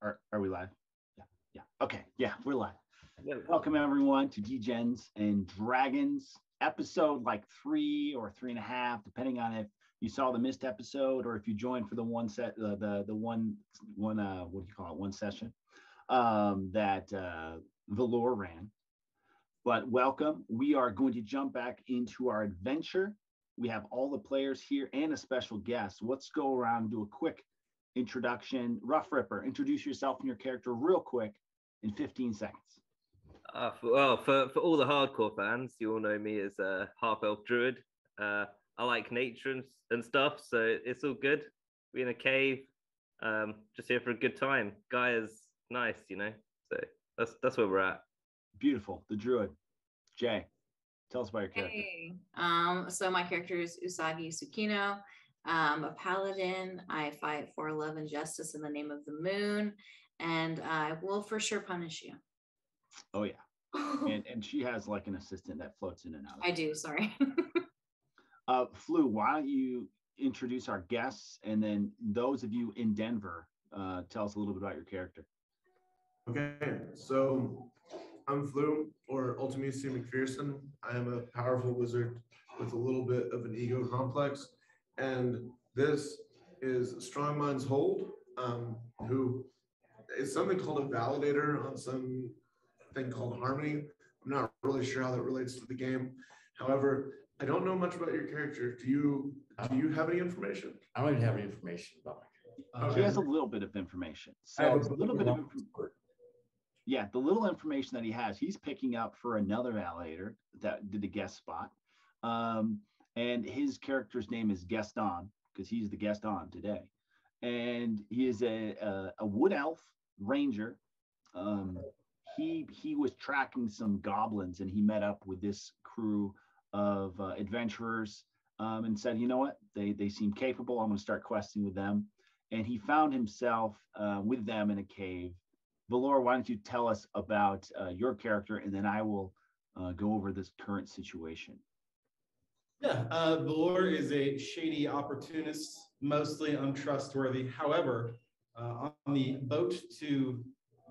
Are we live? Yeah. Okay. Yeah, we're live. Yeah. Welcome everyone to Degens and Dragons, episode like 3 or 3.5, depending on if you saw the missed episode or if you joined for the one set, the one what do you call it, one session that Valor ran. But welcome. We are going to jump back into our adventure. We have all the players here and a special guest. Let's go around and do a quick introduction. Rough Ripper, introduce yourself and your character real quick in 15 seconds. For all the hardcore fans, you all know me as a half-elf druid. I like nature and stuff, so it's all good. We're in a cave, just here for a good time. Guy is nice, so that's where we're at. Beautiful. The druid. Jay, tell us about your character. Hey, so my character is Usagi Tsukino. A paladin. I fight for love and justice in the name of the moon, and I will for sure punish you. Oh yeah, and she has like an assistant that floats in and out. I do. Sorry. Flu, why don't you introduce our guests, and then those of you in Denver, tell us a little bit about your character. Okay, so I'm Flu, or Ultimacy McPherson. I am a powerful wizard with a little bit of an ego complex. And this is Strong Minds Hold, who is something called a validator on some thing called Harmony. I'm not really sure how that relates to the game. However, I don't know much about your character. Do you have any information? I don't even have any information about my character. She has a little bit of information. So a little bit of yeah, the little information that he has, he's picking up for another validator that did the guest spot. And his character's name is Gaston, because he's the guest on today. And he is a wood elf ranger. He was tracking some goblins, and he met up with this crew of adventurers and said, you know what, they seem capable. I'm going to start questing with them. And he found himself with them in a cave. Valor, why don't you tell us about your character, and then I will go over this current situation. Yeah, Valor is a shady opportunist, mostly untrustworthy. However, on the boat to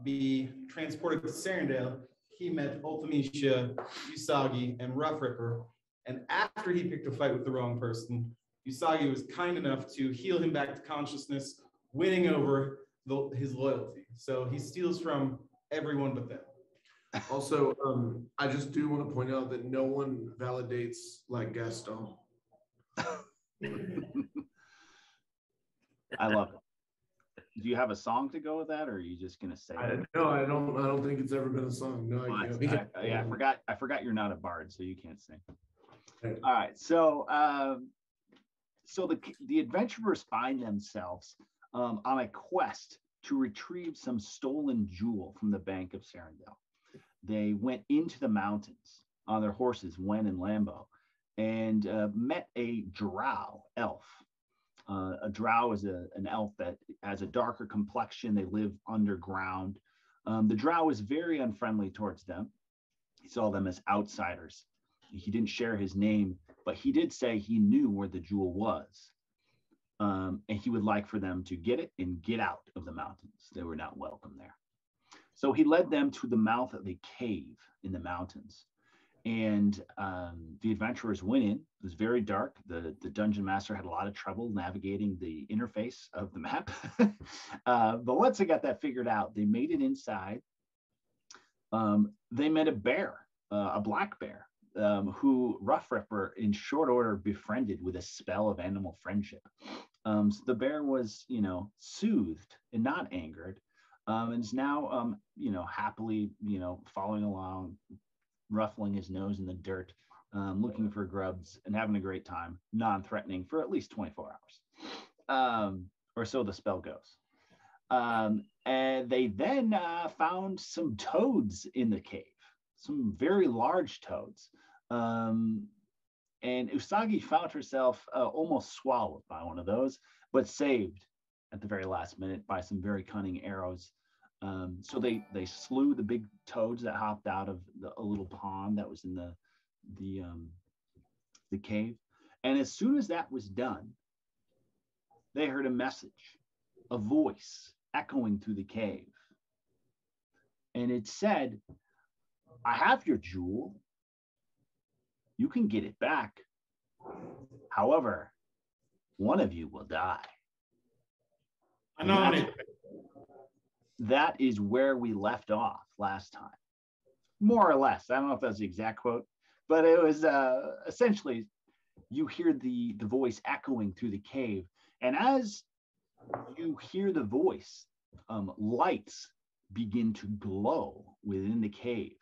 be transported to Sarandale, he met Ultimecia, Usagi, and Rough Ripper. And after he picked a fight with the wrong person, Usagi was kind enough to heal him back to consciousness, winning over his loyalty. So he steals from everyone but them. Also, I just do want to point out that no one validates like Gaston. I love it. Do you have a song to go with that, or are you just gonna say it? No, I don't think it's ever been a song. No, I forgot you're not a bard, so you can't sing. All right, so the adventurers find themselves on a quest to retrieve some stolen jewel from the Bank of Sarandale. They went into the mountains on their horses, Wen and Lambo, and met a Drow Elf. A Drow is an elf that has a darker complexion. They live underground. The Drow was very unfriendly towards them. He saw them as outsiders. He didn't share his name, but he did say he knew where the jewel was. And he would like for them to get it and get out of the mountains. They were not welcome there. So he led them to the mouth of a cave in the mountains. And the adventurers went in. It was very dark. The dungeon master had a lot of trouble navigating the interface of the map. But once they got that figured out, they made it inside. They met a bear, a black bear, who Rough Ripper in short order befriended with a spell of animal friendship. So the bear was, soothed and not angered. And is now, happily, following along, ruffling his nose in the dirt, looking for grubs and having a great time, non-threatening for at least 24 hours, or so the spell goes. And they then found some toads in the cave, some very large toads. And Usagi found herself almost swallowed by one of those, but saved at the very last minute by some very cunning arrows. So they slew the big toads that hopped out of a little pond that was in the cave. And as soon as that was done, they heard a message, a voice echoing through the cave. And it said, I have your jewel. You can get it back. However, one of you will die. I know. That is where we left off last time. More or less. I don't know if that's the exact quote, but it was essentially, you hear the voice echoing through the cave. And as you hear the voice, lights begin to glow within the cave.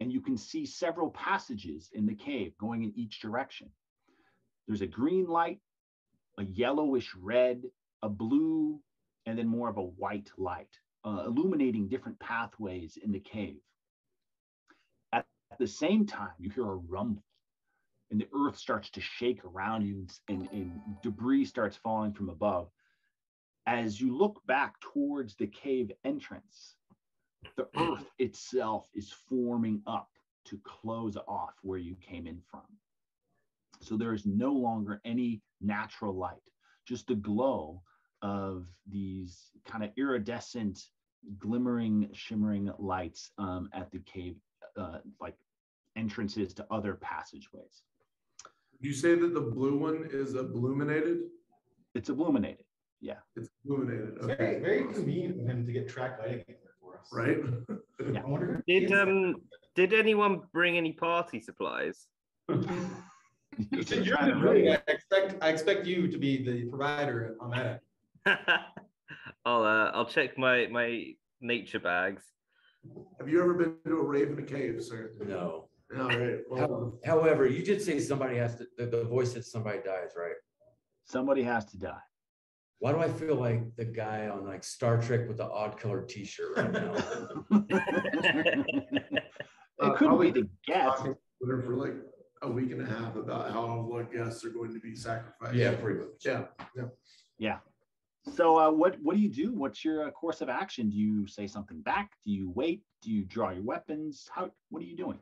And you can see several passages in the cave going in each direction. There's a green light, a yellowish red, a blue, and then more of a white light, illuminating different pathways in the cave. At the same time, you hear a rumble, and the earth starts to shake around you, and debris starts falling from above. As you look back towards the cave entrance, the earth itself is forming up to close off where you came in from. So there is no longer any natural light, just the glow of these kind of iridescent, glimmering, shimmering lights at the cave, like entrances to other passageways. You say that the blue one is illuminated? It's illuminated, yeah. It's illuminated. Okay. Very, very convenient for him to get track lighting in there for us. Right? Yeah. I wonder Did anyone bring any party supplies? I expect you to be the provider on that. I'll check my nature bags. Have you ever been to a rave in a cave, sir? No. All right. Well, However, you did say somebody has to, the voice said somebody dies, right? Somebody has to die. Why do I feel like the guy on like Star Trek with the odd colored t-shirt right now? It could be the guest. For like a week and a half about how what guests are going to be sacrificed. Yeah, pretty much. Yeah. So what do you do? What's your course of action? Do you say something back? Do you wait? Do you draw your weapons? What are you doing?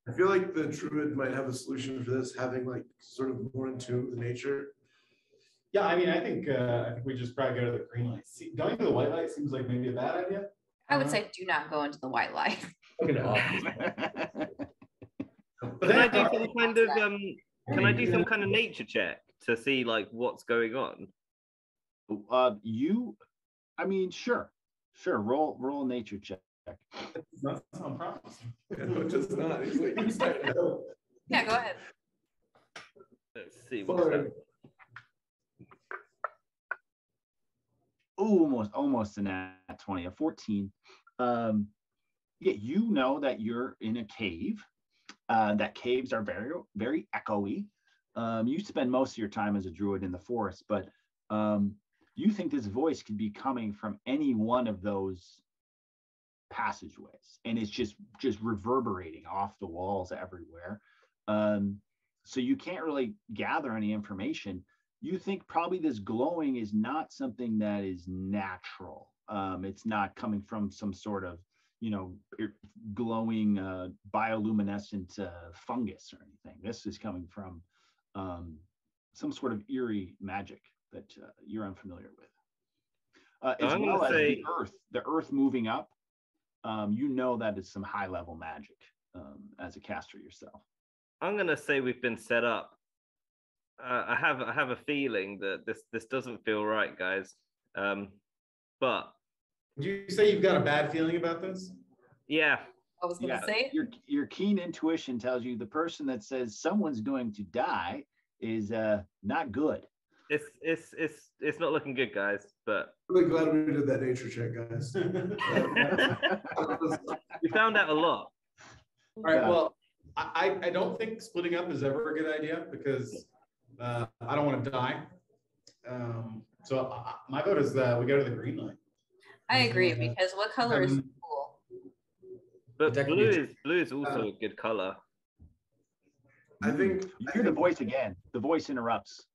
I feel like the druid might have a solution for this, having like sort of more in tune with nature. Yeah, I mean, I think we just probably go to the green light. Going to the white light seems like maybe a bad idea. I would say do not go into the white light. Can I do some kind of can I do some kind of nature check to see like what's going on? Sure. Roll a nature check. That sounds promising. No, just not. He's like, he's like, no. Yeah, go ahead. Let's see what's that. Almost a nat 20, a 14. Yeah, you know that you're in a cave. That caves are very, very echoey. You spend most of your time as a druid in the forest, but you think this voice could be coming from any one of those passageways, and it's just reverberating off the walls everywhere. So you can't really gather any information. You think probably this glowing is not something that is natural. It's not coming from some sort of, glowing bioluminescent fungus or anything. This is coming from some sort of eerie magic that you're unfamiliar with. As well as the earth moving up, that is some high level magic as a caster yourself. I'm gonna say we've been set up. I have a feeling that this doesn't feel right, guys. But Would you say you've got a bad feeling about this? Yeah. I was gonna say it. Your keen intuition tells you the person that says someone's going to die is not good. It's not looking good, guys. But Really glad we did that nature check, guys. we found out a lot. All right. Well, I don't think splitting up is ever a good idea because I don't want to die. So my vote is that we go to the green light. I agree because what color is cool? But blue is also a good color. I think you hear the voice again. The voice interrupts.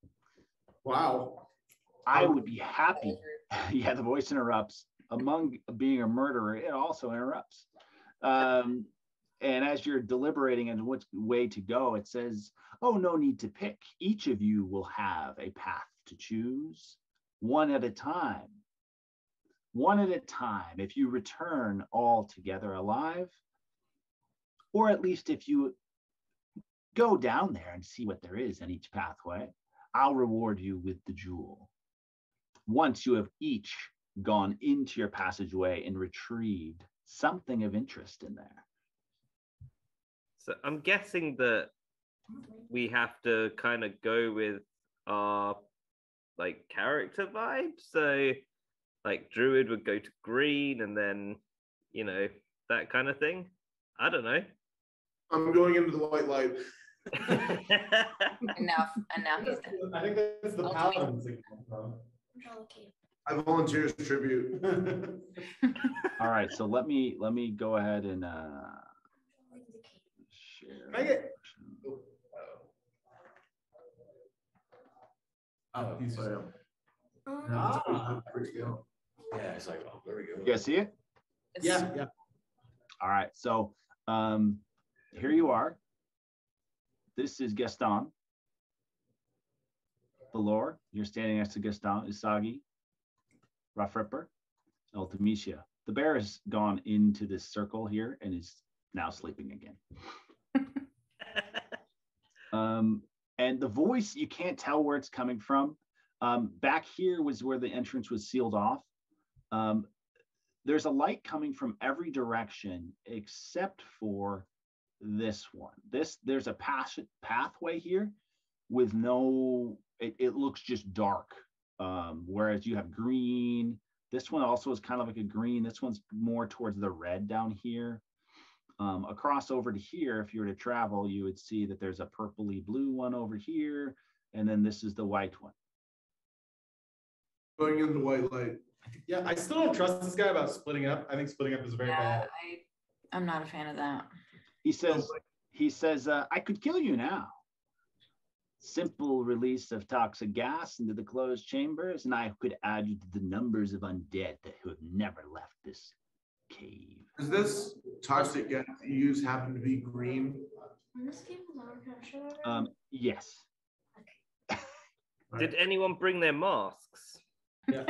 Wow. I would be happy. Yeah, the voice interrupts. Among being a murderer, it also interrupts. And as you're deliberating on which way to go, it says, oh, no need to pick. Each of you will have a path to choose, one at a time. one at a time. If you return all together alive, or at least if you go down there and see what there is in each pathway, I'll reward you with the jewel. Once you have each gone into your passageway and retrieved something of interest in there. So I'm guessing that we have to kind of go with our like character vibe. So like Druid would go to green and then, you know, that kind of thing. I don't know. I'm going into the white light. And now he's dead. I think that's the paladin signal. I volunteer as tribute. All right, so let me go ahead and share. Can I get- Oh, he's I am. There you go. yeah, it's like, oh, there we go. You guys see it? yeah. All right, so here you are. This is Gaston. Valor, you're standing next to Gaston. Usagi, Rough Ripper, Ultimecia. The bear has gone into this circle here and is now sleeping again. And the voice, you can't tell where it's coming from. Back here was where the entrance was sealed off. There's a light coming from every direction except for this one. There's a pathway here with no, it looks just dark. Whereas you have green. This one also is kind of like a green. This one's more towards the red down here. Across over to here, if you were to travel, you would see that there's a purpley blue one over here. And then this is the white one. Going into the white light. Yeah, I still don't trust this guy about splitting up. I think splitting up is very bad. I'm not a fan of that. He says, I could kill you now. Simple release of toxic gas into the closed chambers, and I could add you to the numbers of undead that who have never left this cave. Does this toxic gas you use happen to be green? Yes. Did anyone bring their masks? Yeah.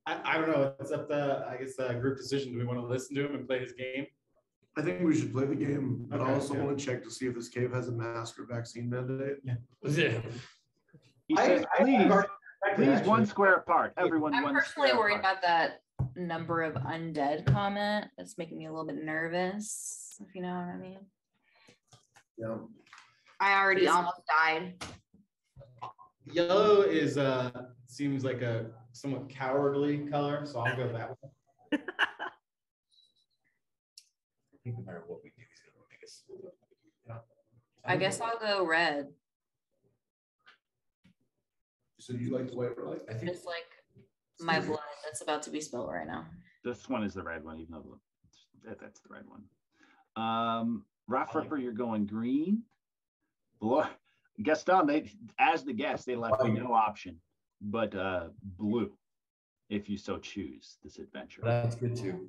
I don't know. It's up to, I guess, a group decision. Do we want to listen to him and play his game? I think we should play the game, but I Okay, also yeah. want to check to see if this cave has a mask or vaccine mandate. Yeah. He says, please one square apart. Everyone I'm one personally square worried apart. about that number of undead comment. That's making me a little bit nervous, if you know what I mean. Yeah. I already almost died. Yellow is seems like a somewhat cowardly color, so I'll go that way. I think no matter what we do, he's gonna make us. Yeah. I guess I'll go red. So you like the white light? I think Just like my blood that's about to be spilled right now. This one is the red one, even though that's the red one. Rough Ripper, you're going green. Blue. Gaston, as the guest, they left you no option but blue, if you so choose this adventure. that's good too.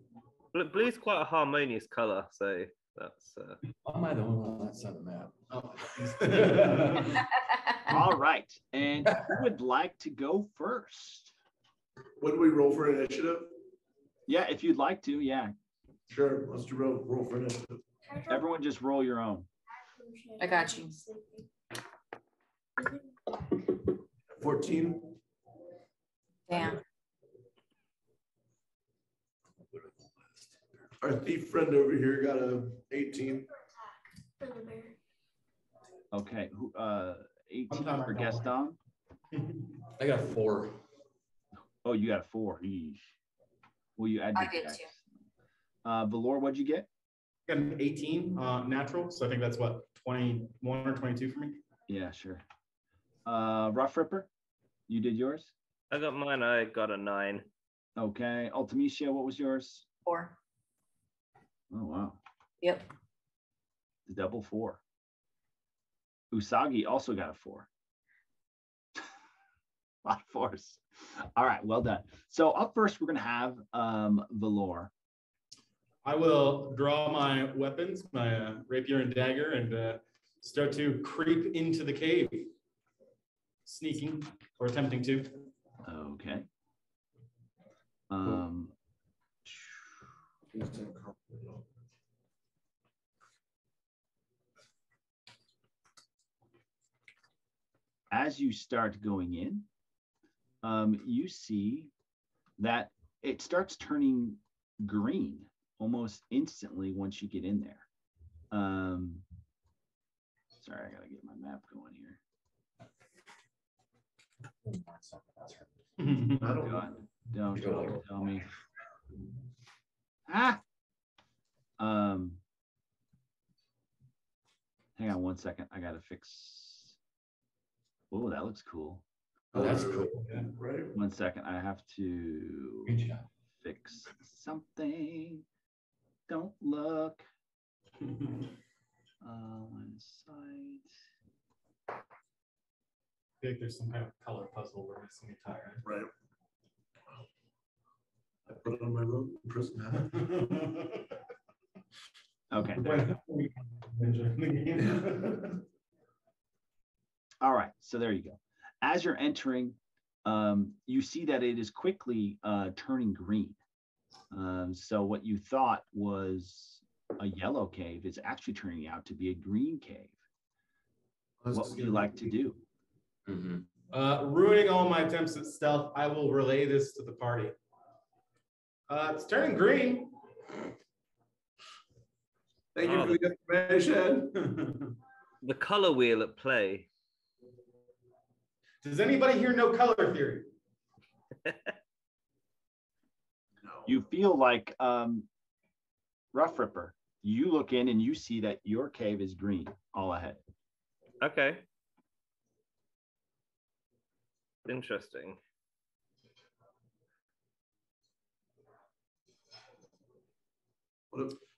Blue's quite a harmonious color, so that's. Why am I the one on that side of the map? Oh. All right, and who would like to go first? When do we roll for initiative? Yeah, if you'd like to, yeah. Sure, let's do roll for initiative. Everyone just roll your own. I got you. 14. Damn. Our thief friend over here got a 18. Okay, 18 for Gaston. I got 4. Oh, you got a 4. Eesh. Will you add I your did dex? too. Valor, what'd you get? Got an 18 natural, so I think that's what, 21 or 22 for me. Yeah, sure. Rough Ripper, you did yours? I got mine. I got a 9. Okay. Ultimecia, what was yours? 4. Oh, wow. Yep. The double 4. Usagi also got a 4. A lot of 4s. All right, well done. So up first, we're going to have Valor. I will draw my weapons, my rapier and dagger, and start to creep into the cave. Sneaking, or attempting to. Okay. As you start going in, you see that it starts turning green almost instantly once you get in there. Sorry, I gotta get my map going here. Don't tell me. Hang on one second. I gotta fix. Oh, that looks cool. Oh, that's cool. Yeah, right. 1 second. I have to fix something. Don't look. One site. I feel like there's some kind of color puzzle we're missing entirely. Right. I put it on my road prison hat. Okay. All right. So there you go. As you're entering, you see that it is quickly turning green. So what you thought was a yellow cave is actually turning out to be a green cave. What would you like to do? Ruining all my attempts at stealth, I will relay this to the party. It's turning green. Thank you for the information. The color wheel at play. Does anybody here know color theory? You feel like Rough Ripper. You look in and you see that your cave is green all ahead. Okay. Interesting.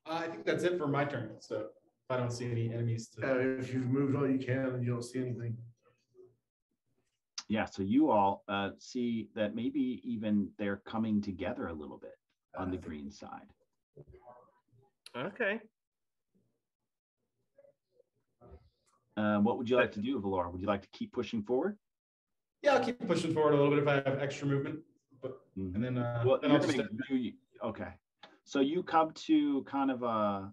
I think that's it for my turn. So if I don't see any enemies to... if you've moved all you can and you don't see anything. Yeah, so you all see that maybe even they're coming together a little bit on the green side. Okay. What would you like to do, Valor? Would you like to keep pushing forward? Yeah, I'll keep pushing forward a little bit if I have extra movement. But and then well, then I'll just okay. So you come to kind of a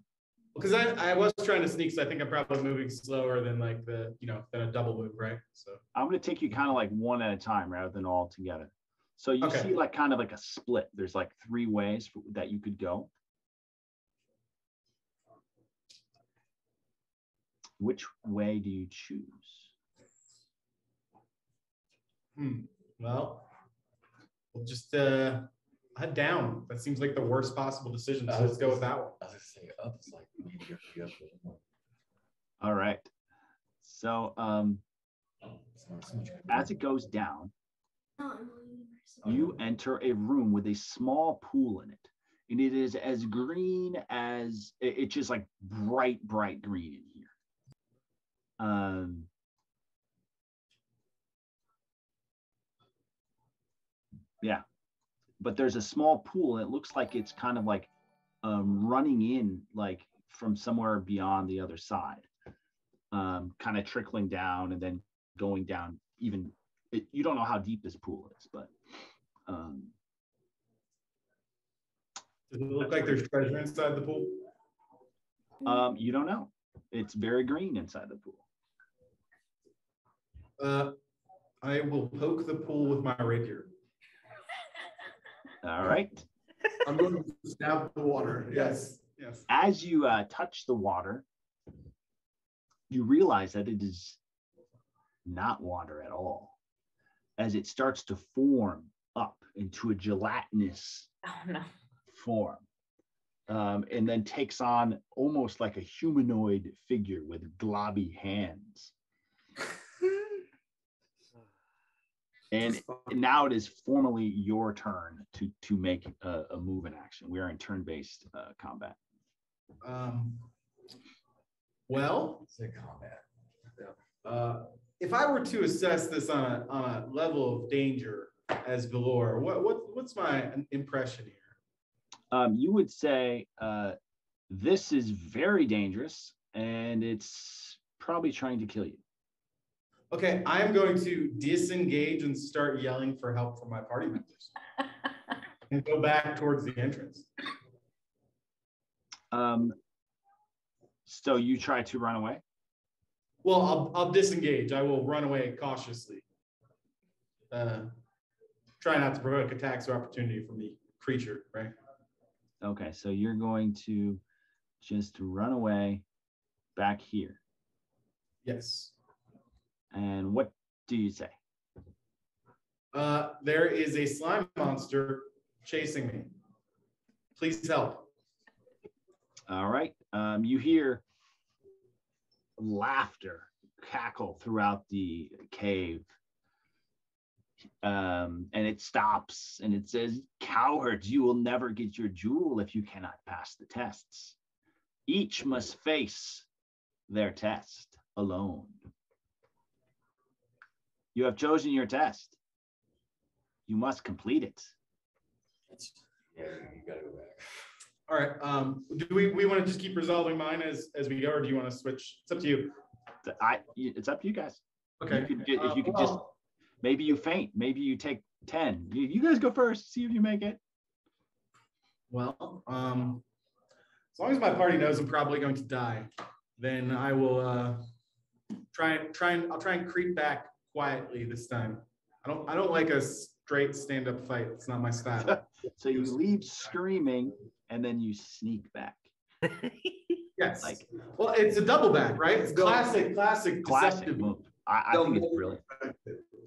because I was trying to sneak, so I think I'm probably moving slower than like than a double move, right? So I'm going to take you kind of like one at a time rather than all together. So you see like kind of like a split. There's like 3 ways that you could go. Which way do you choose? Well, we'll just head down. That seems like the worst possible decision. So let's go with that one. I was gonna say up is like medium. All right. So as it goes down, you enter a room with a small pool in it. And it is as green as it's just like bright green in here. Yeah, but there's a small pool and it looks like it's kind of like running in like from somewhere beyond the other side, kind of trickling down and then going down even. You don't know how deep this pool is, but does it look like there's treasure inside the pool? You don't know. It's very green inside the pool. I will poke the pool with my rapier. All right. I'm going to stab the water. Yes. As you touch the water, you realize that it is not water at all, as it starts to form up into a gelatinous form, and then takes on almost like a humanoid figure with globby hands. And now it is formally your turn to make a move in action. We are in turn-based combat. Well, Say combat. if I were to assess this on a level of danger as Valor, what's my impression here? You would say this is very dangerous, and it's probably trying to kill you. Okay, I'm going to disengage and start yelling for help from my party members. and go back towards the entrance. So you try to run away? Well, I'll disengage. I will run away cautiously. Try not to provoke attacks or opportunity from the creature, right? Okay, so you're going to just run away back here. Yes. And what do you say? There is a slime monster chasing me. Please help. All right. You hear laughter cackle throughout the cave. And it stops and it says, "Cowards, you will never get your jewel if you cannot pass the tests. Each must face their test alone. You have chosen your test. You must complete it." Yeah, you gotta go back. All right. Do we want to just keep resolving mine as we go, or do you want to switch? It's up to you. It's up to you guys. Okay. If you could just, maybe you faint, maybe you take 10. You guys go first, see if you make it. Well, as long as my party knows I'm probably going to die, then I will I'll try and creep back quietly this time. I don't like a straight stand-up fight. It's not my style. So you leave screaming and then you sneak back. Yes. Like, well, it's a double back, right? It's classic deceptive move. I think it's brilliant.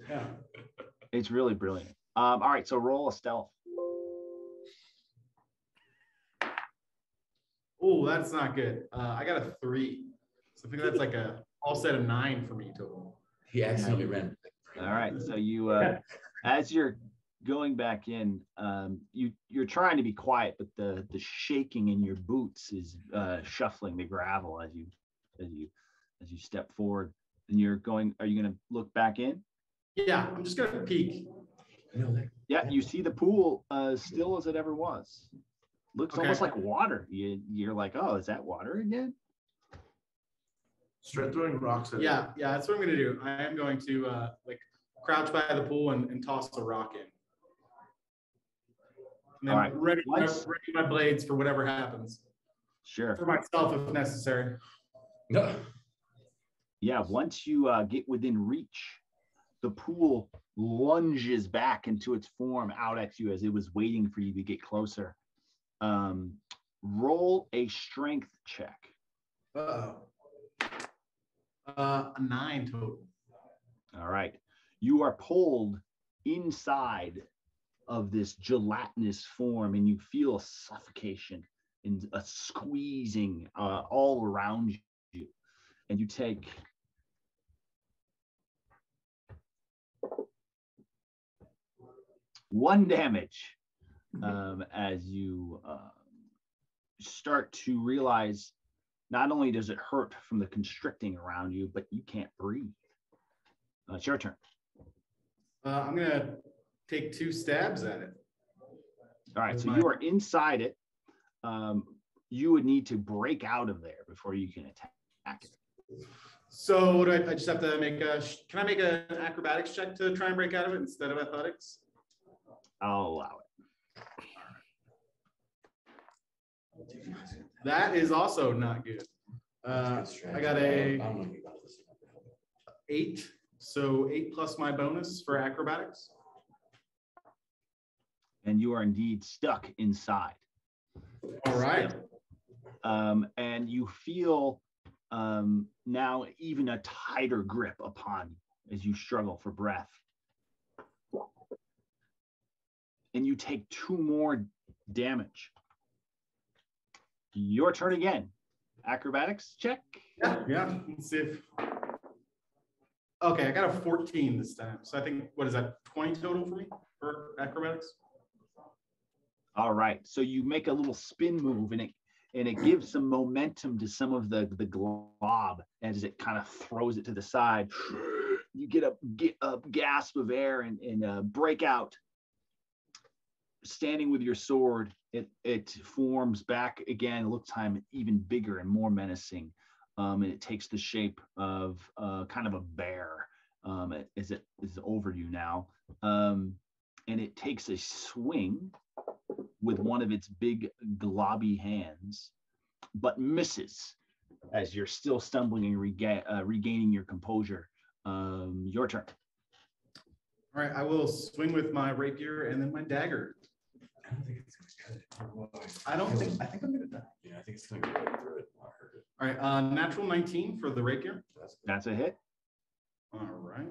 Yeah. It's really brilliant. All right, so roll a stealth. Oh, that's not good. I got a 3. So I think that's like a all set of 9 for me total. He accidentally ran. All right, so you as you're going back in, you're trying to be quiet, but the shaking in your boots is shuffling the gravel as you step forward. And are you going to look back in? Yeah, I'm just going to peek. Yeah, you see the pool still as it ever was. Looks Okay. almost like water. You're like, oh, is that water again? Start throwing rocks at it. Yeah, that's what I'm going to do. I am going to like crouch by the pool and toss a rock in. And then All right. ready my blades for whatever happens. Sure. For myself if necessary. No. Yeah, once you get within reach, the pool lunges back into its form out at you as it was waiting for you to get closer. Roll a strength check. Uh-oh. A 9 total. All right. You are pulled inside of this gelatinous form and you feel a suffocation and a squeezing all around you. And you take 1 damage as you start to realize not only does it hurt from the constricting around you, but you can't breathe. It's your turn. I'm going to take 2 stabs at it. All right, so you are inside it. You would need to break out of there before you can attack it. So what do I just have to make can I make an acrobatics check to try and break out of it instead of athletics? I'll allow it. That is also not good. I got a 8, so 8 plus my bonus for acrobatics. And you are indeed stuck inside. All right. And you feel now even a tighter grip upon you as you struggle for breath. And you take 2 more damage. Your turn again. Acrobatics check. Yeah. Let's see if. Okay, I got a 14 this time. So I think, what is that, 20 total for me for acrobatics? All right. So you make a little spin move and it gives some momentum to some of the glob as it kind of throws it to the side. You get a gasp of air and break out. Standing with your sword, it forms back again. It looks even bigger and more menacing. And it takes the shape of kind of a bear as it is over you now. And it takes a swing with one of its big globby hands, but misses as you're still stumbling and regaining your composure. Your turn. All right, I will swing with my rapier and then my dagger. I don't think it's gonna cut it. I think I'm gonna die. Yeah, I think it's gonna go right through it. I heard it. All right, natural 19 for the rapier. That's a hit. All right.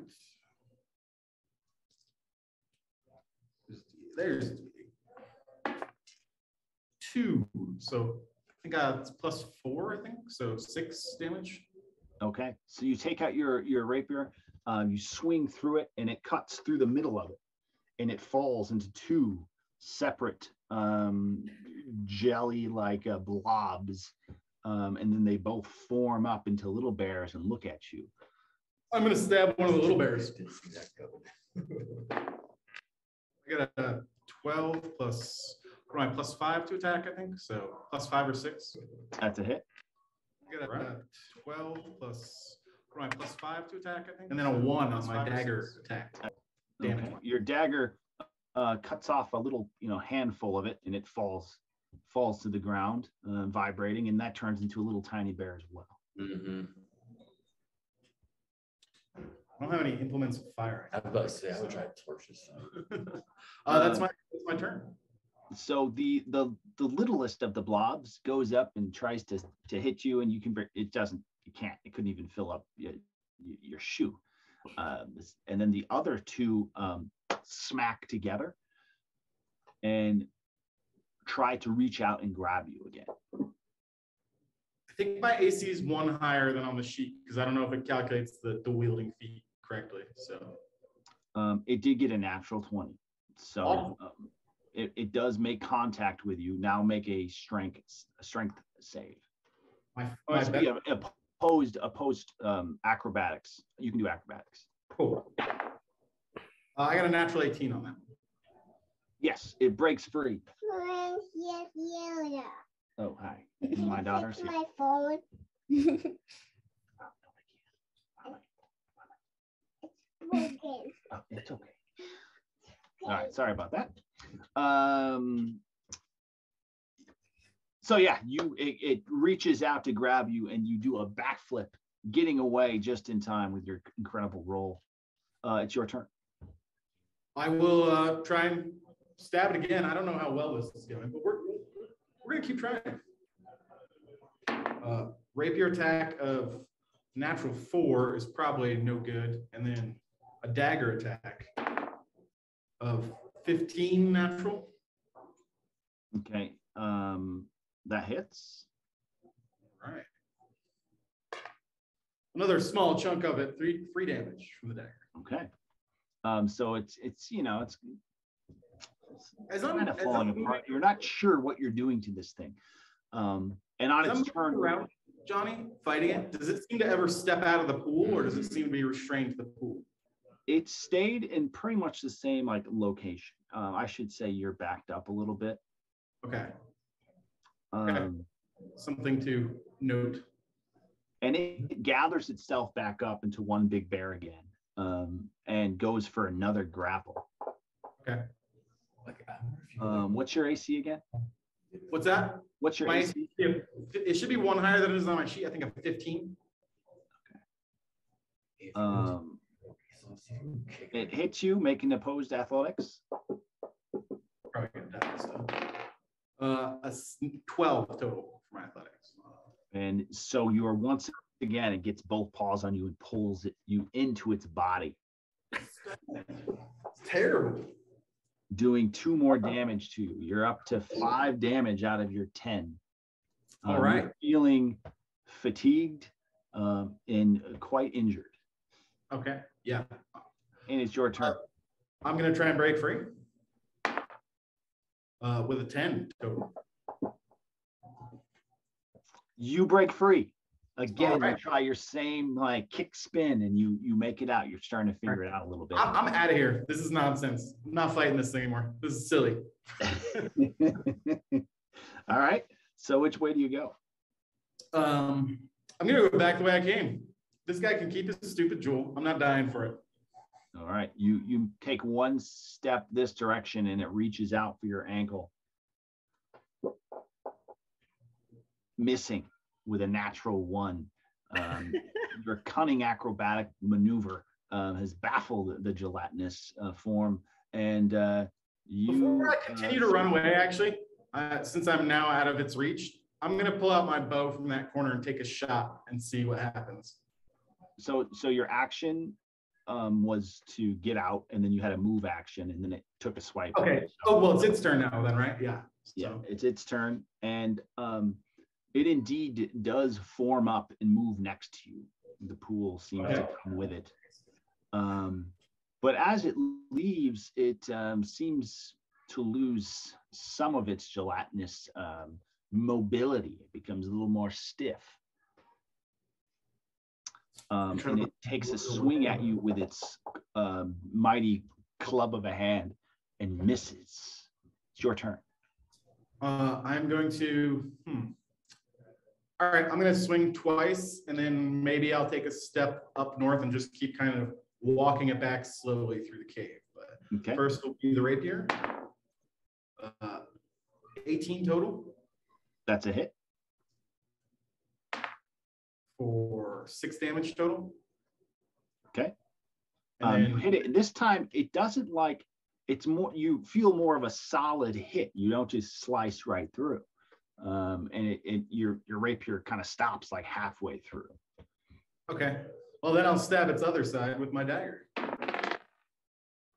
There's 2. So I think it's +4, I think. So 6 damage. Okay. So you take out your rapier, you swing through it, and it cuts through the middle of it, and it falls into 2 separate jelly-like blobs, and then they both form up into little bears and look at you. I'm gonna stab one of the little bears. I got a 12 plus, what am I, +5 to attack, I think. So +5 or 6. That's a hit. I got a 12 plus, what am I, +5 to attack, I think. And then a 1 on my dagger attack. Damage. Okay. Your dagger cuts off a little, handful of it, and it falls to the ground, vibrating, and that turns into a little tiny bear as well. Mm-hmm. I don't have any implements of fire. I was about to say I would try torches. That's my turn. So the littlest of the blobs goes up and tries to hit you, and it couldn't even fill up your shoe. And then the other 2 smack together and try to reach out and grab you again. I think my AC is 1 higher than on the sheet because I don't know if it calculates the wielding feat correctly. So it did get a natural 20. So it does make contact with you. Now make a strength save. Opposed acrobatics. You can do acrobatics. Cool. I got a natural 18 on that. Yes, it breaks free. Oh, hi. My daughter's here. My phone. Oh, it's okay. All right, sorry about that. So yeah, it reaches out to grab you, and you do a backflip, getting away just in time with your incredible roll. It's your turn. I will try and stab it again. I don't know how well this is going, but we're gonna keep trying. Rapier attack of natural 4 is probably no good, and then a dagger attack of 15 natural. Okay, that hits. All right. Another small chunk of it, three damage from the dagger. Okay. So it's kind of falling apart. You're not sure what you're doing to this thing. And on its turn around, Johnny, fighting it, does it seem to ever step out of the pool, or does it seem to be restrained to the pool? It stayed in pretty much the same location. I should say you're backed up a little bit. Okay. Something to note. And it gathers itself back up into one big bear again, and goes for another grapple. Okay. What's your AC again? What's that? What's your AC? It should be 1 higher than it is on my sheet. I think I'm 15. It hits you, making opposed athletics. Probably gonna die, so. A 12 total for my athletics. And so you are once again, it gets both paws on you and pulls you into its body. It's terrible. Doing 2 more damage to you. You're up to 5 damage out of your 10. All right. You're feeling fatigued and quite injured. Okay. Yeah. And it's your turn. I'm going to try and break free with a 10 total. You break free. Again, right. You try your same kick spin, and you make it out. You're starting to figure it out a little bit. I'm out of here. This is nonsense. I'm not fighting this thing anymore. This is silly. All right. So which way do you go? I'm going to go back the way I came. This guy can keep his stupid jewel. I'm not dying for it. All right. You take 1 step this direction, and it reaches out for your ankle. missing with a natural 1. Your cunning acrobatic maneuver has baffled the gelatinous form, and Before I continue to run away, actually, since I'm now out of its reach, I'm going to pull out my bow from that corner and take a shot and see what happens. So your action was to get out, and then you had a move action, and then it took a swipe. Okay. Oh, well, it's its turn now then, right? Yeah. Yeah, it's its turn, and it indeed does form up and move next to you. The pool seems to come with it. But as it leaves, it seems to lose some of its gelatinous mobility. It becomes a little more stiff. And it takes a swing at you with its mighty club of a hand and misses. It's your turn. I'm going to, all right, I'm going to swing twice, and then maybe I'll take a step up north and just keep kind of walking it back slowly through the cave. But first will be the rapier. 18 total. That's a hit. For 6 damage total. Okay. And you hit it. This time, it doesn't like, it's more, you feel more of a solid hit. You don't just slice right through. And your rapier kind of stops like halfway through. Okay. Well, then I'll stab its other side with my dagger.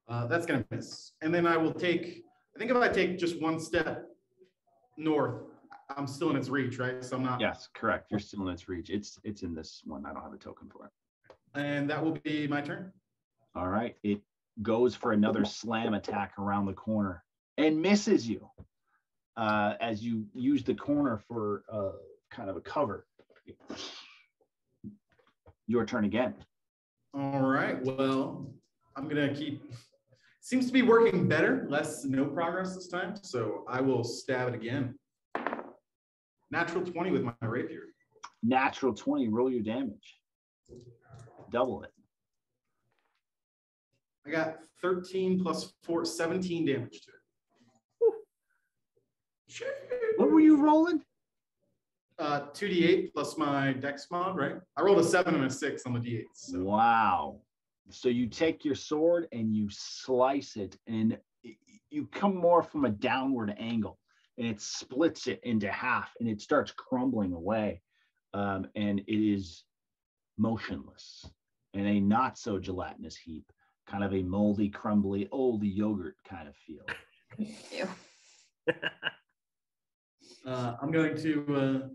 That's going to miss. And then I will take, I think if I take just 1 step north, I'm still in its reach, right? So I'm not. Yes, correct. You're still in its reach. It's in this one. I don't have a token for it. And that will be my turn. All right. It goes for another slam attack around the corner and misses you as you use the corner for kind of a cover. Your turn again. All right. Well, I'm going to keep, seems to be working better, no progress this time. So I will stab it again. Natural 20 with my rapier. Natural 20, roll your damage. Double it. I got 13 plus 4, 17 damage to it. What were you rolling? 2d8 plus my dex mod, right? I rolled a 7 and a 6 on the d8s. So. Wow. So you take your sword and you slice it, and you come more from a downward angle, and it splits it into half, and it starts crumbling away. And it is motionless in a not so gelatinous heap, kind of a moldy, crumbly, old yogurt kind of feel. Ew. I'm going to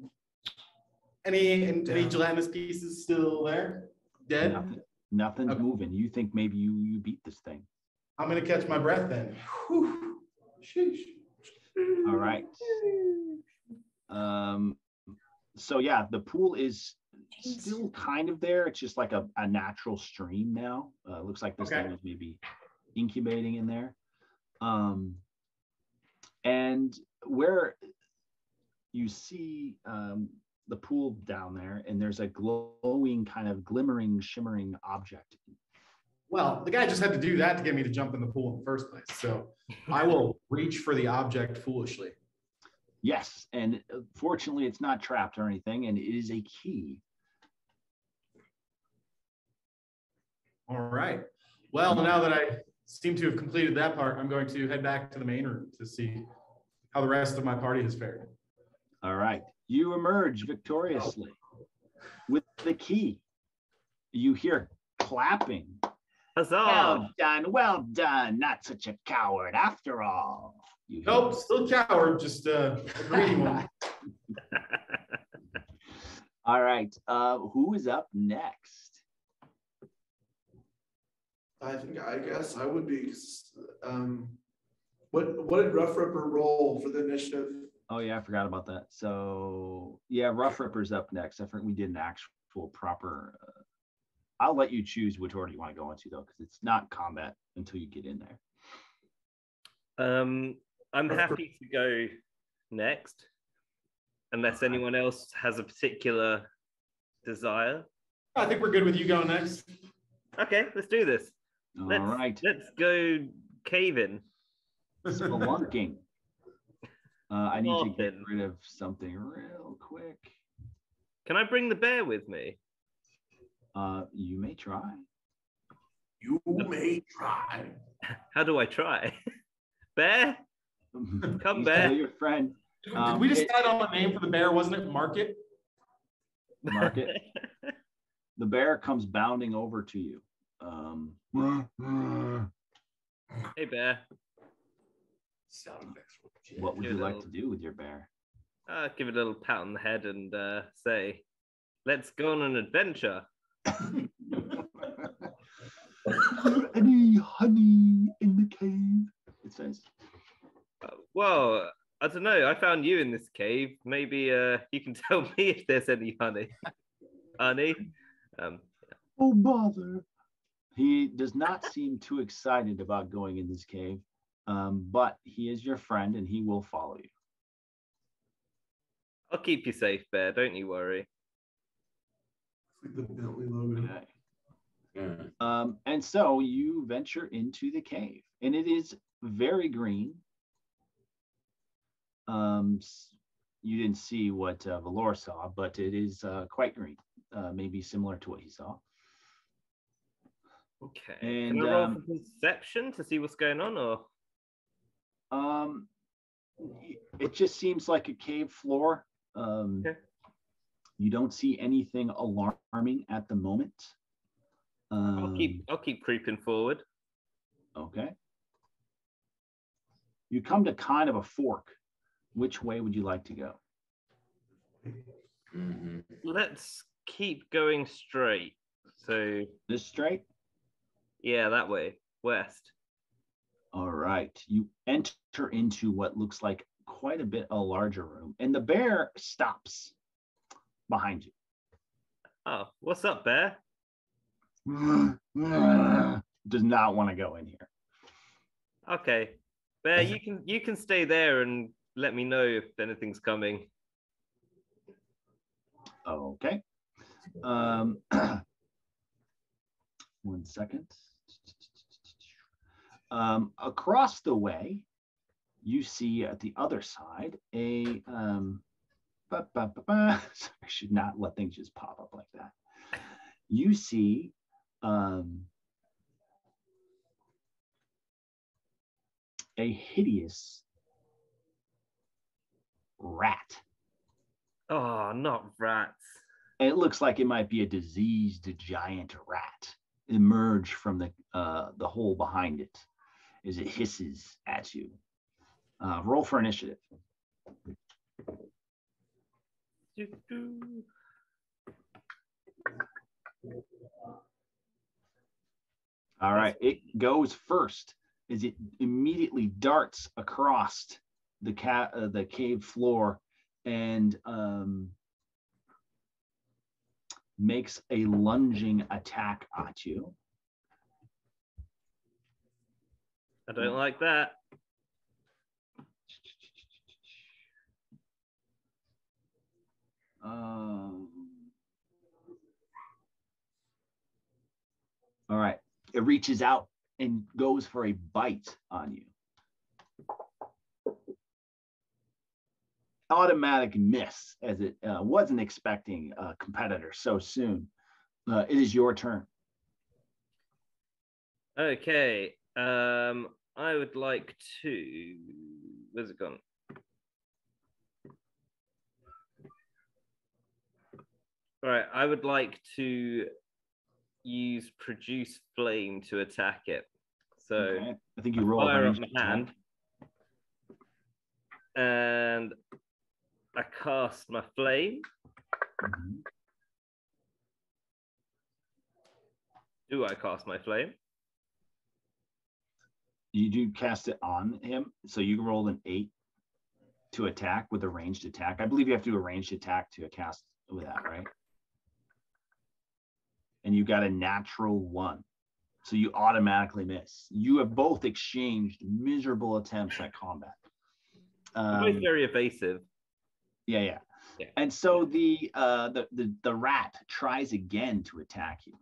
any gelatinous pieces still there? Dead? Nothing's Okay. moving. You think maybe you beat this thing. I'm going to catch my breath then. Whew. Sheesh. All right. So yeah, the pool is still kind of there. It's just like a natural stream now. Looks like this thing is maybe incubating in there. And where you see the pool down there, and there's a glowing, kind of glimmering, shimmering object. Well, the guy just had to do that to get me to jump in the pool in the first place. So I will reach for the object foolishly. Yes, and fortunately it's not trapped or anything, and it is a key. All right. Well, now that I seem to have completed that part, I'm going to head back to the main room to see how the rest of my party has fared. All right. You emerge victoriously with the key. You hear clapping. Huzzah! Well done. Not such a coward after all. Nope, still coward, just a greedy one. All right. Who is up next? I guess I would be. What did Rough Ripper roll for the initiative? Oh yeah, I forgot about that. So yeah, Rough Ripper's up next. I think we did an actual proper. I'll let you choose which order you want to go into though, because it's not combat until you get in there. I'm happy to go next, unless anyone else has a particular desire. I think we're good with you going next. Okay, let's do this. All right. Let's go caving. Spelunking. I need to get Nothing. rid of something real quick. Can I bring the bear with me? You may try. You may try. How do I try? Bear? Come, He's bear. still your friend. Did we decide on a name for the bear? Wasn't it Market? Market. The bear comes bounding over to you. Hey, bear. Sound effects. What would Give you it a like little- to do with your bear? Give it a little pat on the head and say, let's go on an adventure. Any honey in the cave? It says. Well, I don't know. I found you in this cave. Maybe you can tell me if there's any honey. Honey? Oh, bother. He does not seem too excited about going in this cave, but he is your friend and he will follow you. I'll keep you safe, bear. Don't you worry. It's like the Bentley logo. Okay. Yeah. And so you venture into the cave, and it is very green. You didn't see what Valor saw, but it is quite green, maybe similar to what he saw. Okay. And, Can I roll for perception to see what's going on, or? It just seems like a cave floor. Okay. You don't see anything alarming at the moment. I'll keep creeping forward. Okay. You come to kind of a fork. Which way would you like to go? Mhm. Let's keep going straight. So, This straight? yeah, that way, west. All right. You enter into what looks like quite a bit a larger room, and the bear stops behind you. Oh, what's up, bear? Does not want to go in here. Okay, bear, you can stay there and let me know if anything's coming. Okay. 1 second. Across the way, you see at the other side a I should not let things just pop up like that. You see a hideous rat. Oh, not rats. It looks like it might be a diseased giant rat emerge from the hole behind it as it hisses at you. Roll for initiative. All right, it goes first as it immediately darts across the cave floor and makes a lunging attack at you. I don't like that. All right, it reaches out and goes for a bite on you. Automatic miss, as it wasn't expecting a competitor so soon. It is your turn. Okay. I would like to. Where's it gone? All right. I would like to use produce flame to attack it. So Okay. I think you roll fire up range my hand, and I cast my flame. Mhm. Do I cast my flame? You do cast it on him, so you can roll an 8 to attack with a ranged attack. I believe you have to do a ranged attack to cast with that, right? And you got a natural 1, so you automatically miss. You have both exchanged miserable attempts at combat. Both very evasive. Yeah. Yeah. And so the rat tries again to attack you.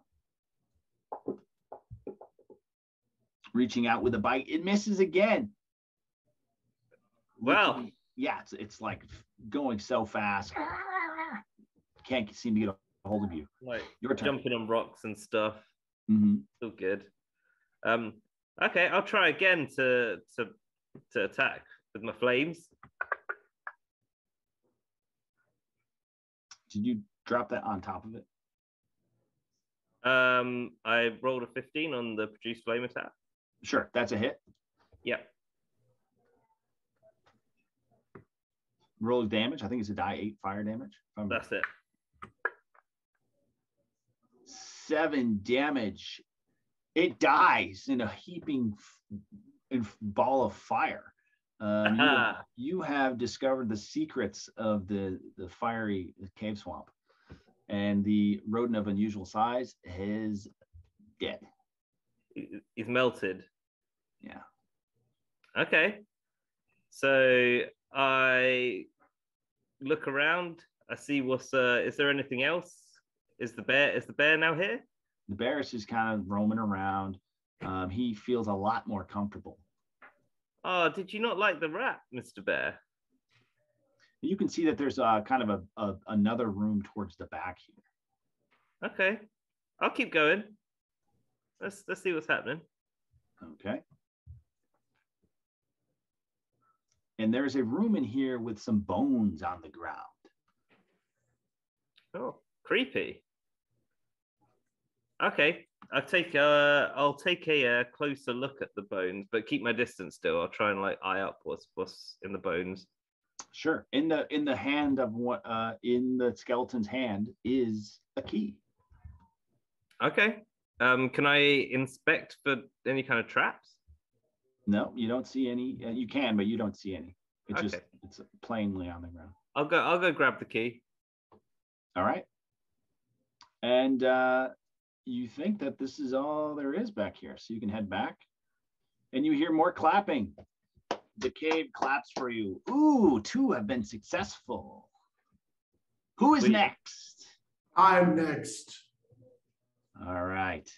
Reaching out with a bite, it misses again. Well, yeah, it's like going so fast. Can't seem to get a hold of you. Like Your turn. jumping on rocks and stuff. Mm-hmm. Still good. Okay, I'll try again to attack with my flames. Did you drop that on top of it? I rolled a 15 on the produce flame attack. Sure, that's a hit. Yep. Roll damage. I think it's a die 8 fire damage. That's it. 7 damage. It dies in a heaping ball of fire. You have discovered the secrets of the fiery cave swamp, and the rodent of unusual size is dead. He's melted. Yeah. Okay. So I look around. I see what's. Is there anything else? Is the bear now here? The bear is just kind of roaming around. He feels a lot more comfortable. Oh, did you not like the rat, Mr. Bear? You can see that there's kind of another room towards the back here. Okay, I'll keep going. Let's see what's happening. Okay. And there's a room in here with some bones on the ground. Oh, creepy. Okay, I'll take a closer look at the bones, but keep my distance still. I'll try and like eye up what's in the bones. Sure. In the hand of what in the skeleton's hand is a key. Okay. Can I inspect for any kind of traps? No, you don't see any. You can, but you don't see any. It's Okay. just it's plainly on the ground. I'll go grab the key. All right. And you think that this is all there is back here, so you can head back. And you hear more clapping. The cave claps for you. Ooh, 2 have been successful. Who is next? I'm next. All right.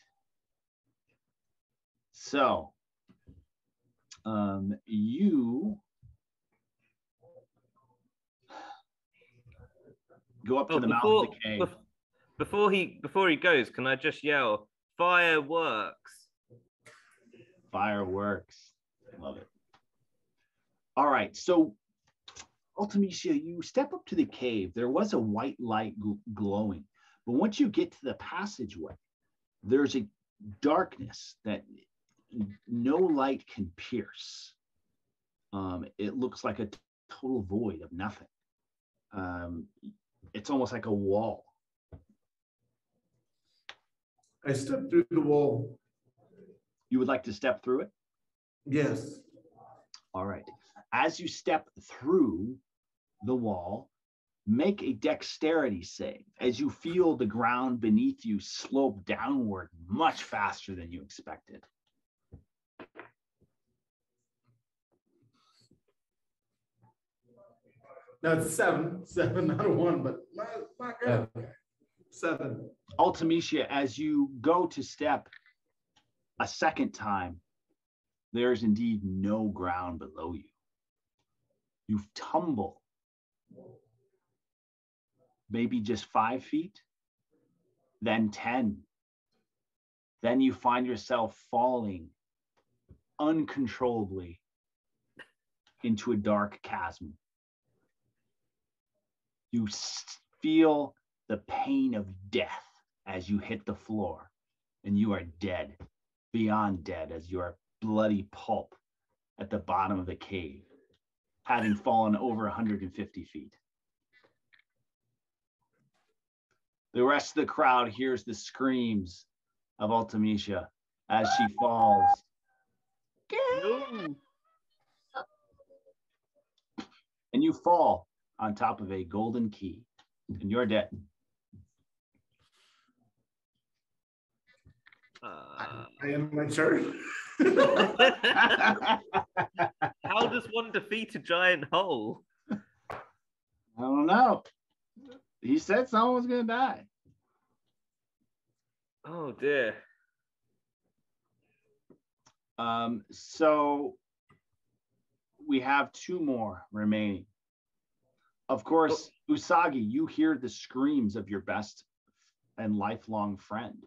So, you go up to the mouth of the cave. Before he goes, can I just yell, "Fireworks"? Fireworks. Love it. All right. So, Ultimecia, you step up to the cave. There was a white light glowing. But once you get to the passageway, there's a darkness that no light can pierce. It looks like a total void of nothing. It's almost like a wall. I step through the wall. You would like to step through it? Yes. All right. As you step through the wall, make a dexterity save as you feel the ground beneath you slope downward much faster than you expected. No, it's 7, not a 1, but not good. 7. Ultimecia, as you go to step a second time, there is indeed no ground below you. You tumble maybe just 5 feet, then 10. Then you find yourself falling uncontrollably into a dark chasm. You feel the pain of death as you hit the floor, and you are dead, beyond dead, as you are bloody pulp at the bottom of the cave, having fallen over 150 feet. The rest of the crowd hears the screams of Ultimecia as she falls. No. And you fall on top of a golden key, and you're dead. I am my turn. How does one defeat a giant hole? I don't know. He said someone was going to die. Oh, dear. So we have two more remaining. Of course, Usagi, you hear the screams of your best and lifelong friend.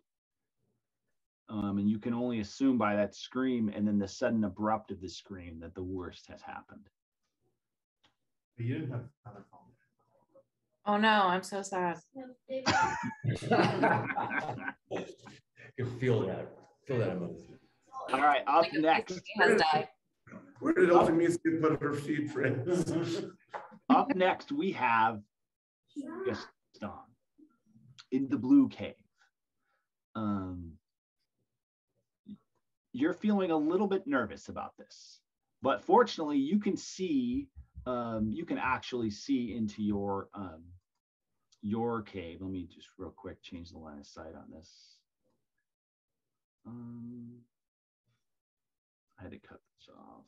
And you can only assume by that scream and then the sudden abrupt of the scream that the worst has happened. You didn't have another phone. Oh no, I'm so sad. You can feel that. Feel that emotion. All right, up next. Has died. Where did Ultimate put her feed, friends? Up next, we have Gaston in the Blue Cave. You're feeling a little bit nervous about this, but fortunately, you can see. You can actually see into your cave. Let me just real quick change the line of sight on this. I had to cut this off.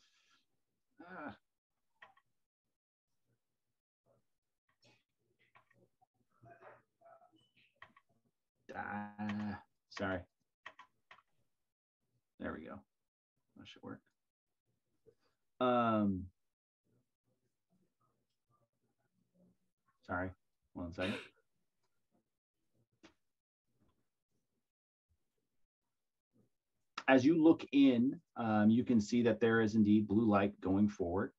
Sorry. There we go. That should work. Sorry, 1 second. As you look in, you can see that there is indeed blue light going forward.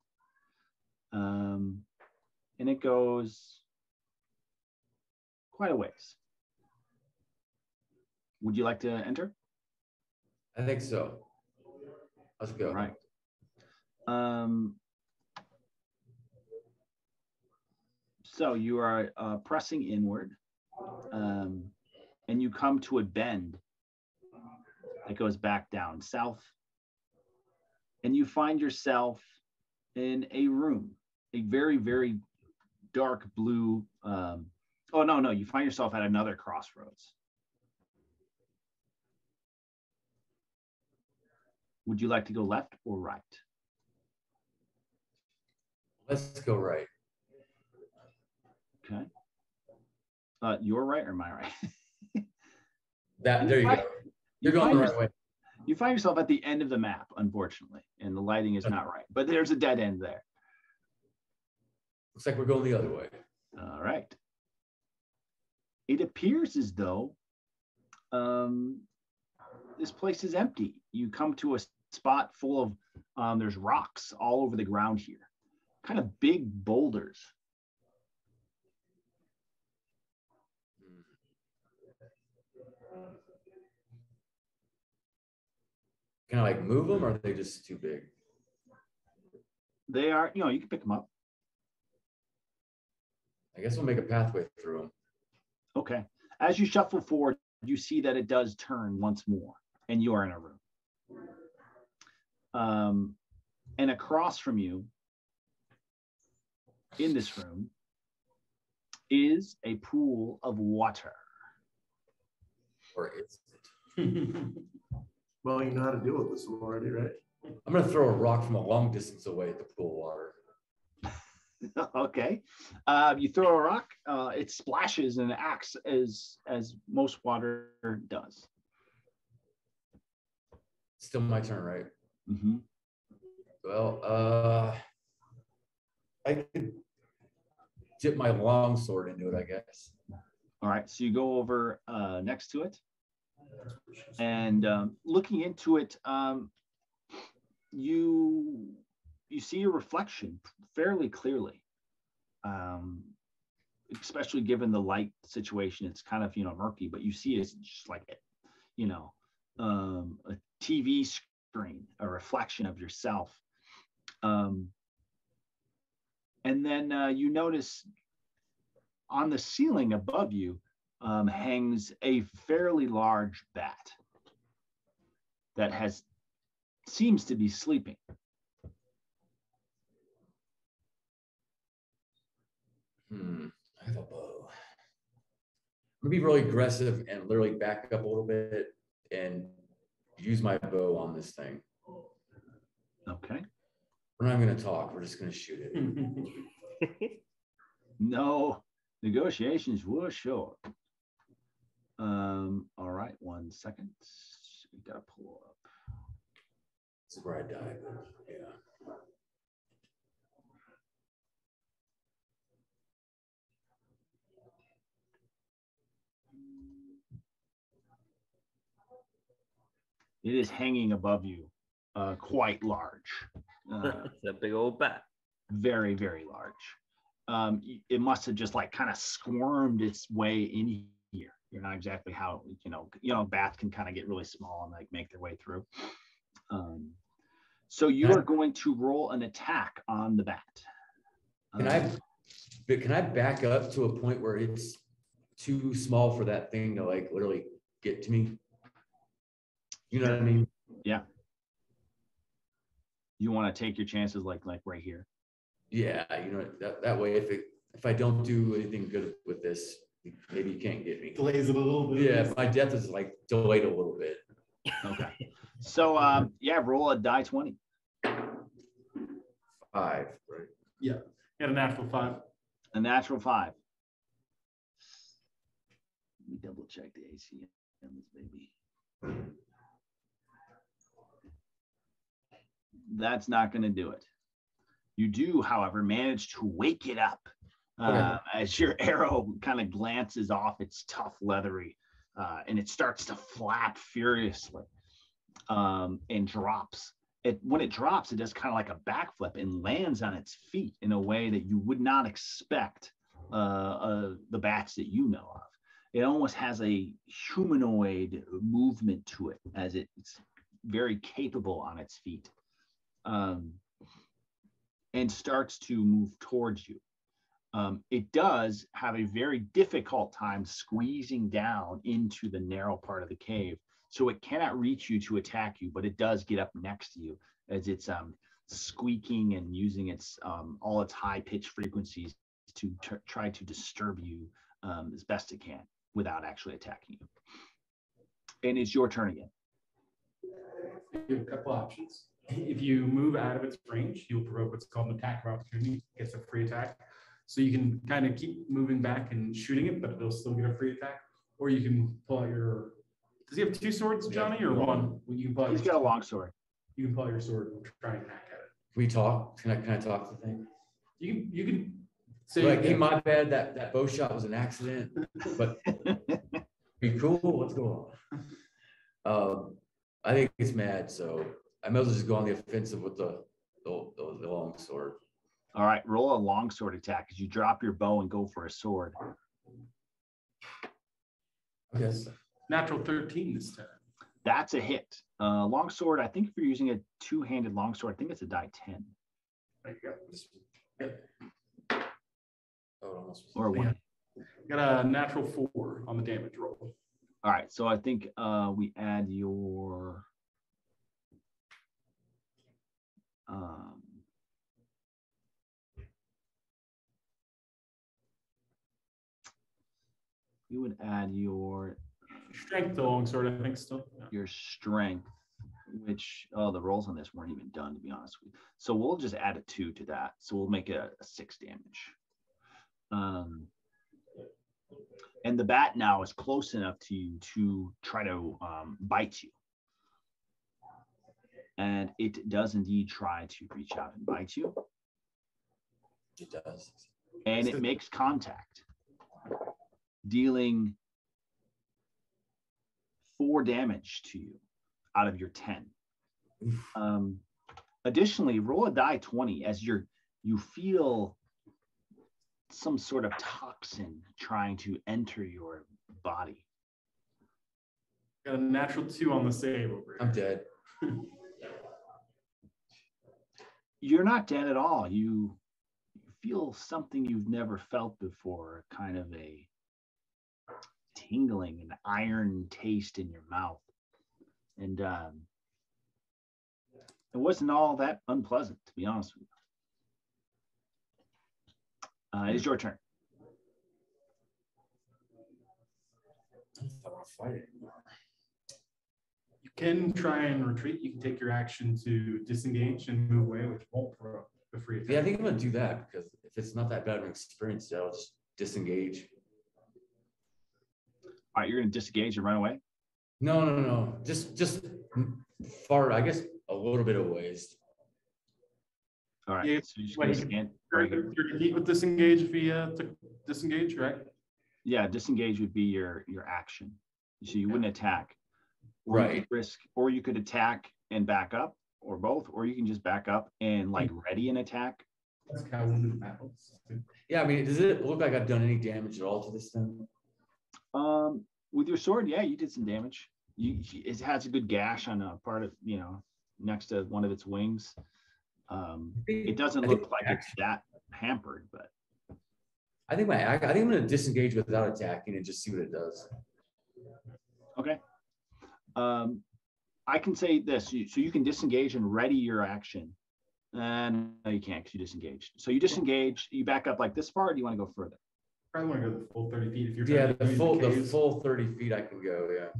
And it goes quite a ways. Would you like to enter? I think so. Let's go. All right. So you are pressing inward, and you come to a bend that goes back down south, and you find yourself in a room, a very, very dark blue. Oh, no, you find yourself at another crossroads. Would you like to go left or right? Let's go right. Okay. You're right or my right? There you go. You're going the right way. You find yourself at the end of the map, unfortunately, and the lighting is not right, but there's a dead end there. Looks like we're going the other way. All right. It appears as though this place is empty. You come to a spot full of, there's rocks all over the ground here, kind of big boulders. Can I like move them, or are they just too big? They are, you can pick them up. I guess we'll make a pathway through them. Okay. As you shuffle forward, you see that it does turn once more, and you are in a room. And across from you, in this room, is a pool of water. Or is it? Well, you know how to deal with this one already, right? I'm going to throw a rock from a long distance away at the pool of water. Okay. You throw a rock, it splashes and acts as most water does. Still my turn, right? Mm-hmm. Well, I could dip my long sword into it, I guess. All right. So you go over next to it, and looking into it, you see your reflection fairly clearly. Especially given the light situation, it's kind of murky, but you see it's just like a TV screen, a reflection of yourself. And then you notice on the ceiling above you hangs a fairly large bat that seems to be sleeping. I have a bow. I'm gonna be really aggressive and literally back up a little bit and use my bow on this thing. Okay. We're not gonna talk. We're just gonna shoot it. No negotiations were short. All right, 1 second. We gotta pull up. This is where I die. Yeah. It is hanging above you, quite large. It's a big old bat. Very, very large. It must have just like kind of squirmed its way in here. You're not exactly how, bats can kind of get really small and like make their way through. So you are going to roll an attack on the bat. Can I back up to a point where it's too small for that thing to like literally get to me? You know what I mean? Yeah. You want to take your chances like right here. Yeah, that way if I don't do anything good with this, maybe you can't get me. Delays it a little bit. Yeah, my death is like delayed a little bit. Okay. So roll a die 20. 5, right? Yeah. Got a natural 5. A natural 5. Let me double check the AC on this baby. That's not going to do it. You do, however, manage to wake it up as your arrow kind of glances off its tough leathery, and it starts to flap furiously and drops. When it drops, it does kind of like a backflip and lands on its feet in a way that you would not expect the bats that you know of. It almost has a humanoid movement to it as it's very capable on its feet. And starts to move towards you. It does have a very difficult time squeezing down into the narrow part of the cave, so it cannot reach you to attack you, but it does get up next to you as it's squeaking and using its all its high-pitched frequencies to try to disturb you as best it can without actually attacking you. And it's your turn again. You have a couple options. If you move out of its range, you'll provoke what's called an attack of opportunity. It gets a free attack. So you can kind of keep moving back and shooting it, but it'll still get a free attack. Or you can pull out your... Does he have 2 swords, Johnny, or 1? You can pull out He's got a long sword. You can pull out your sword and try and hack at it. Can we talk? Can I talk to the thing? You can say, like, hey, my bad, that bow shot was an accident, but be cool. What's going on? I think it's mad, so I might as well just go on the offensive with the long sword. All right, roll a long sword attack as you drop your bow and go for a sword. Okay. Natural 13 this time. That's a hit. Long sword, I think if you're using a 2-handed long sword, I think it's a die 10. There you go. Oh, or 1. Got a natural 4 on the damage roll. All right, so I think we add your you would add your strength to longsword, I think still. Yeah. Your strength, which the rolls on this weren't even done, to be honest with you. So we'll just add a 2 to that. So we'll make it a 6 damage. And the bat now is close enough to you to try to bite you. And it does indeed try to reach out and bite you. It does. And it makes contact, dealing 4 damage to you out of your 10. Additionally, roll a die 20 as you feel some sort of toxin trying to enter your body. Got a natural 2 on the save over here. I'm dead. You're not dead at all. You feel something you've never felt before, kind of a tingling, an iron taste in your mouth. And it wasn't all that unpleasant, to be honest with you. It is your turn. I don't want to fight it anymore. You can try and retreat. You can take your action to disengage and move away, which won't provoke the free attack. Yeah, I think I'm going to do that because if it's not that bad of an experience, I'll just disengage. All right, you're going to disengage and run away? No. Just far, I guess, a little bit of ways. All right. Yeah, so you're just going to stand right here. You're going to with disengage if he took disengage, right? Yeah, disengage would be your action. So you wouldn't attack. Or you Right. could risk, or you could attack and back up, or both, or you can just back up and like ready an attack. That's kind of wounded battles. Yeah, I mean, does it look like I've done any damage at all to this thing? With your sword, yeah, you did some damage. It has a good gash on a part of, next to one of its wings. It doesn't look like it's that hampered, but I think I'm going to disengage without attacking and just see what it does. okay. I can say this, so you can disengage and ready your action. And no, you can't because you disengaged. So you disengage, you back up like this far, or do you want to go further? Probably want to go the full 30 feet if you're Yeah, trying to the caves. full 30 feet I can go, yeah.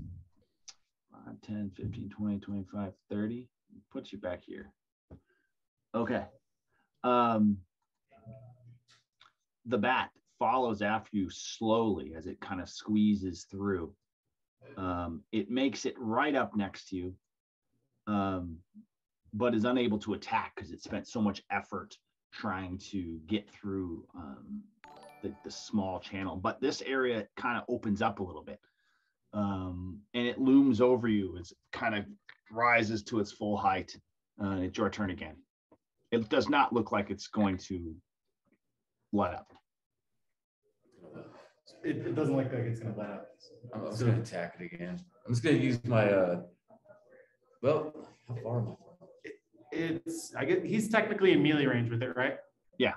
5, 10, 15, 20, 25, 30. Puts you back here. Okay. The bat follows after you slowly as it kind of squeezes through. It makes it right up next to you, but is unable to attack because it spent so much effort trying to get through the small channel. But this area kind of opens up a little bit, and it looms over you as it kind of rises to its full height. And it's your turn again. It does not look like it's going to let up. It doesn't look like it's going to let up. I'm just going to attack it again. I'm just going to use my, well, how far am I? I get he's technically in melee range with it, right? Yeah.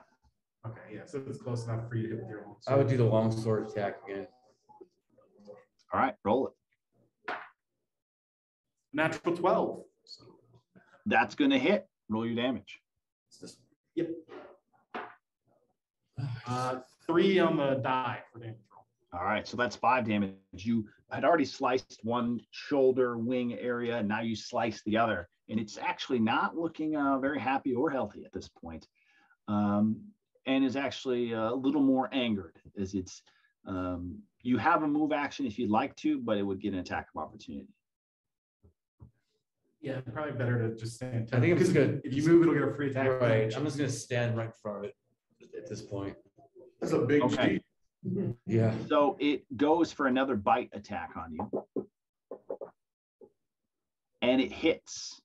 Okay, yeah, so it's close enough for you to hit with your own. I would do the long sword attack again. All right, roll it. Natural 12. That's going to hit. Roll your damage. Yep. 3 on the die for damage roll. All right, so that's 5 damage. You had already sliced one shoulder wing area, and now you slice the other, and it's actually not looking very happy or healthy at this point, and is actually a little more angered as it's. You have a move action if you'd like to, but it would get an attack of opportunity. Yeah, probably better to just stand. I think I'm just gonna. If you move, it'll get a free attack. Right. I'm just gonna stand right in front of it at this point. That's a big Okay. sheet. Yeah. So it goes for another bite attack on you, and it hits,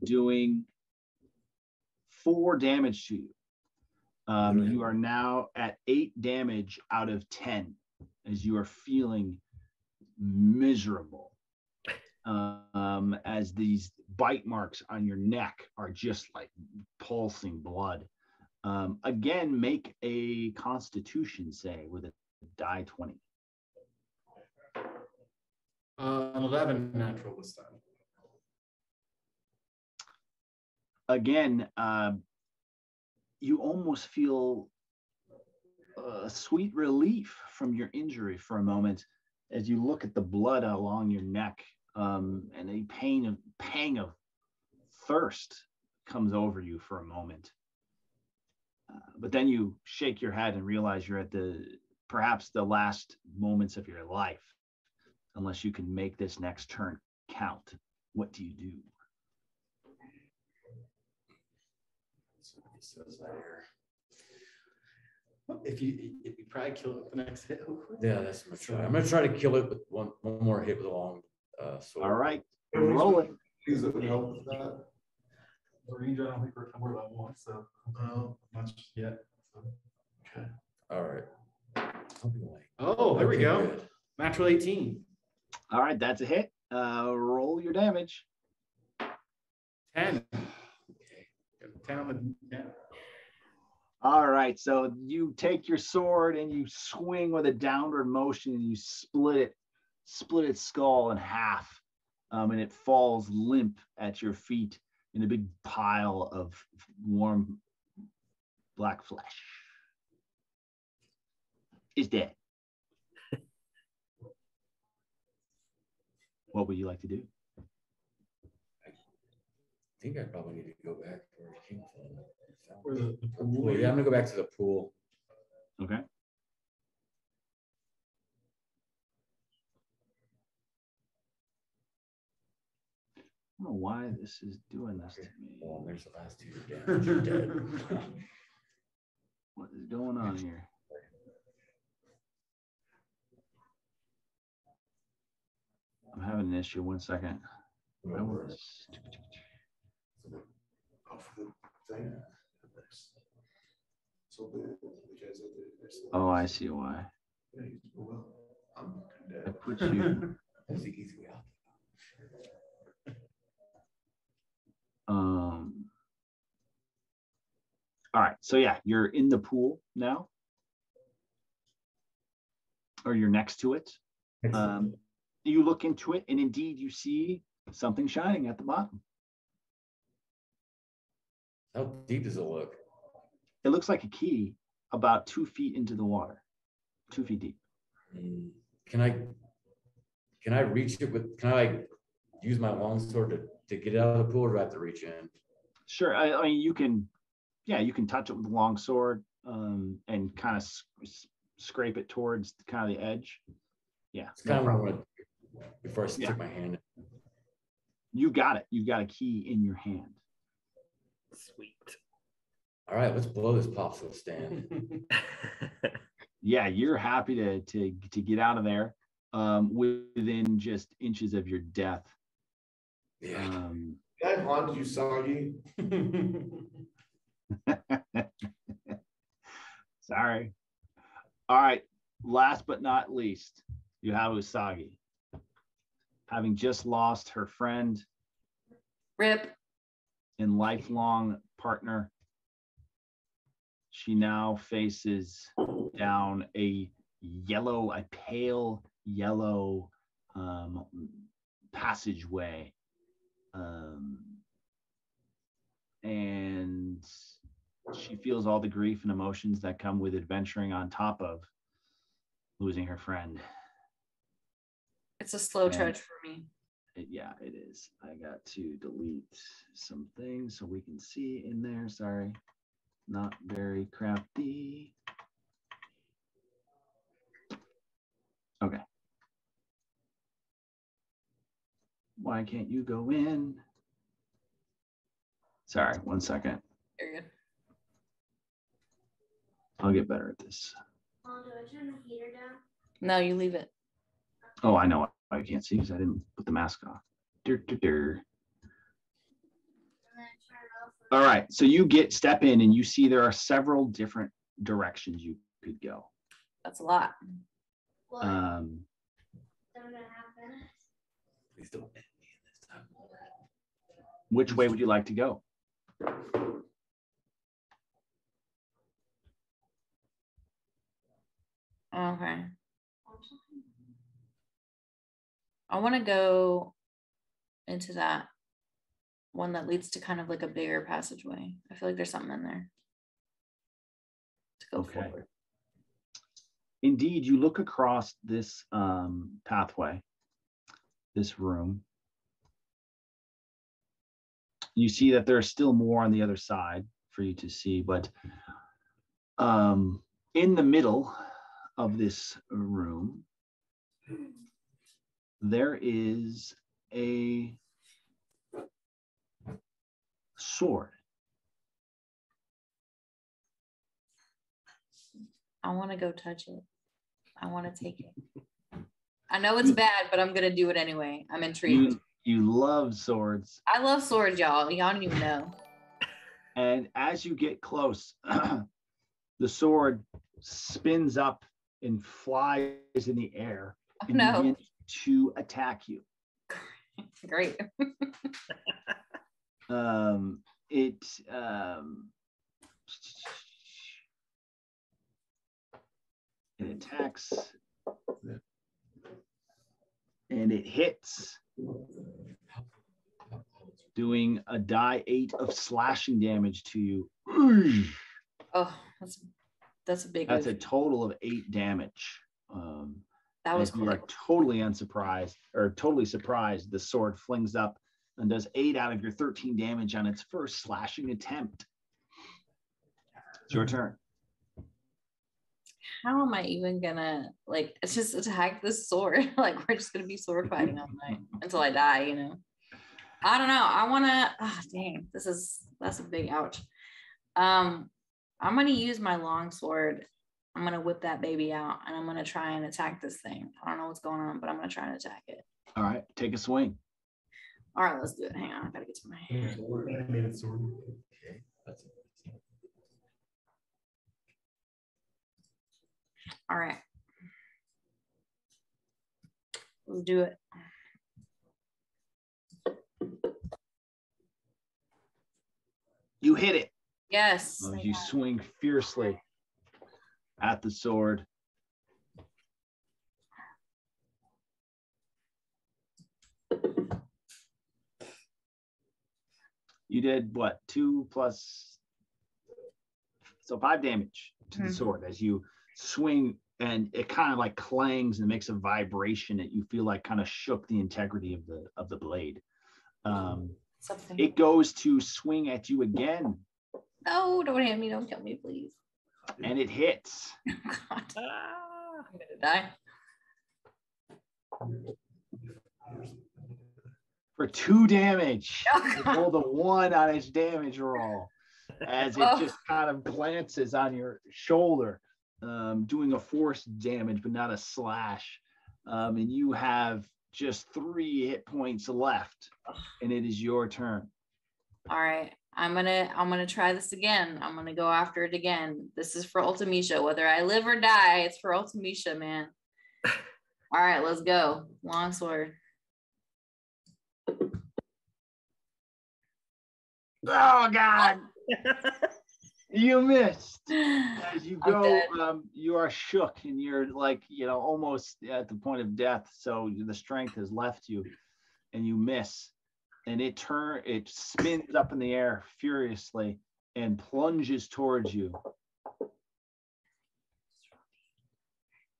doing 4 damage to you. You are now at 8 damage out of 10 as you are feeling miserable. As these bite marks on your neck are just like pulsing blood. Again, make a Constitution save with a die 20. An 11 natural this time. Again, you almost feel a sweet relief from your injury for a moment as you look at the blood along your neck, and a pang of thirst comes over you for a moment. But then you shake your head and realize you're at perhaps the last moments of your life, unless you can make this next turn count. What do you do? If you probably kill it with the next hit. Yeah, that's what I'm gonna try. I'm gonna try to kill it with one more hit with a long sword. All right, roll it. Things that would help with that. The range, I don't think we're about 1, so not just yet. So. Okay. All right. I'll be late. Oh, there we Okay, go. good. Natural 18. All right, that's a hit. Roll your damage. 10. 10 on the yeah. All right, so you take your sword and you swing with a downward motion and you split its skull in half, and it falls limp at your feet in a big pile of warm black flesh. It's dead. What would you like to do? I think I probably need to go back to where it came from. Or the pool. Well, yeah, I'm gonna go back to the pool. Okay. I don't know why this is doing this to me. Well, there's the last 2 damage. You're dead. What is going on here? I'm having an issue. 1 second. I was... Off the thing. So Oh, I see why. well, I'm I put you. That's the easy way out. All right. So yeah, you're in the pool now, or you're next to it. You look into it, and indeed, you see something shining at the bottom. How deep does it look? It looks like a key about 2 feet into the water, 2 feet deep. Can I reach it with? Can I like use my longsword to get out of the pool, or do I have to reach in? Sure. I mean, you can, yeah, you can touch it with a long sword and kind of scrape it towards kind of the edge. Yeah. It's kind of what I want to do before I stick my hand in. You got it. You've got a key in your hand. Sweet. All right, let's blow this popsicle stand. Yeah, you're happy to get out of there within just inches of your death. Yeah. Can I haunt Usagi? Sorry. All right. Last but not least, you have Usagi. Having just lost her friend. Rip. And lifelong partner. She now faces down a pale yellow passageway. And she feels all the grief and emotions that come with adventuring on top of losing her friend. It's a slow trudge for me. Yeah, it is. I got to delete some things so we can see in there. Sorry. Not very crafty. Okay. Why can't you go in? Sorry, 1 second. You're good. I'll get better at this. Oh, do I turn the heater down? No, you leave it. Oh, I know. I can't see because I didn't put the mask off. All right. So you step in and you see there are several different directions you could go. That's a lot. What? 7.5 minutes. Please don't end me in this time. Which way would you like to go? Okay. I want to go into that one that leads to kind of like a bigger passageway. I feel like there's something in there to go forward. Indeed, you look across this pathway, this room. You see that there's still more on the other side for you to see, but in the middle of this room, there is a sword. I want to go touch it. I want to take it. I know it's bad, but I'm going to do it anyway. I'm intrigued. You love swords. I love swords, y'all. Y'all don't even know. And as you get close, the sword spins up and flies in the air and begins to attack you. Great. It attacks and it hits, doing a die 8 of slashing damage to you. Oh, that's a big. That's a total of 8 damage. That was cool. You are totally unsurprised or totally surprised. The sword flings up and does 8 out of your 13 damage on its first slashing attempt. It's your turn. How am I even gonna it's just attack this sword? Like we're just gonna be sword fighting all night until I die, you know? I don't know. I wanna, dang, that's a big ouch. I'm gonna use my long sword. I'm gonna whip that baby out and I'm gonna try and attack this thing. I don't know what's going on, but I'm gonna try and attack it. All right, take a swing. All right, let's do it. Hang on, I gotta get to my. Animated sword. Okay. That's it. All right. Let's do it. You hit it. Yes. You swing fiercely at the sword. You did what? 2 plus, so 5 damage to the sword as you swing, and it kind of like clangs and makes a vibration that you feel like kind of shook the integrity of the blade. It goes to swing at you again. No, don't hit me. Don't kill me, please. And it hits. God. I'm gonna die. For 2 damage. It rolled a 1 on its damage roll as it just kind of glances on your shoulder, doing a force damage, but not a slash. And you have just 3 hit points left, and it is your turn. All right. I'm gonna try this again. I'm gonna go after it again. This is for Ultimisha. Whether I live or die, it's for Ultimisha, man. All right, let's go. Longsword. Oh God! You missed. As you go, you are shook, and you're like, almost at the point of death. So the strength has left you, and you miss. And it spins up in the air furiously and plunges towards you,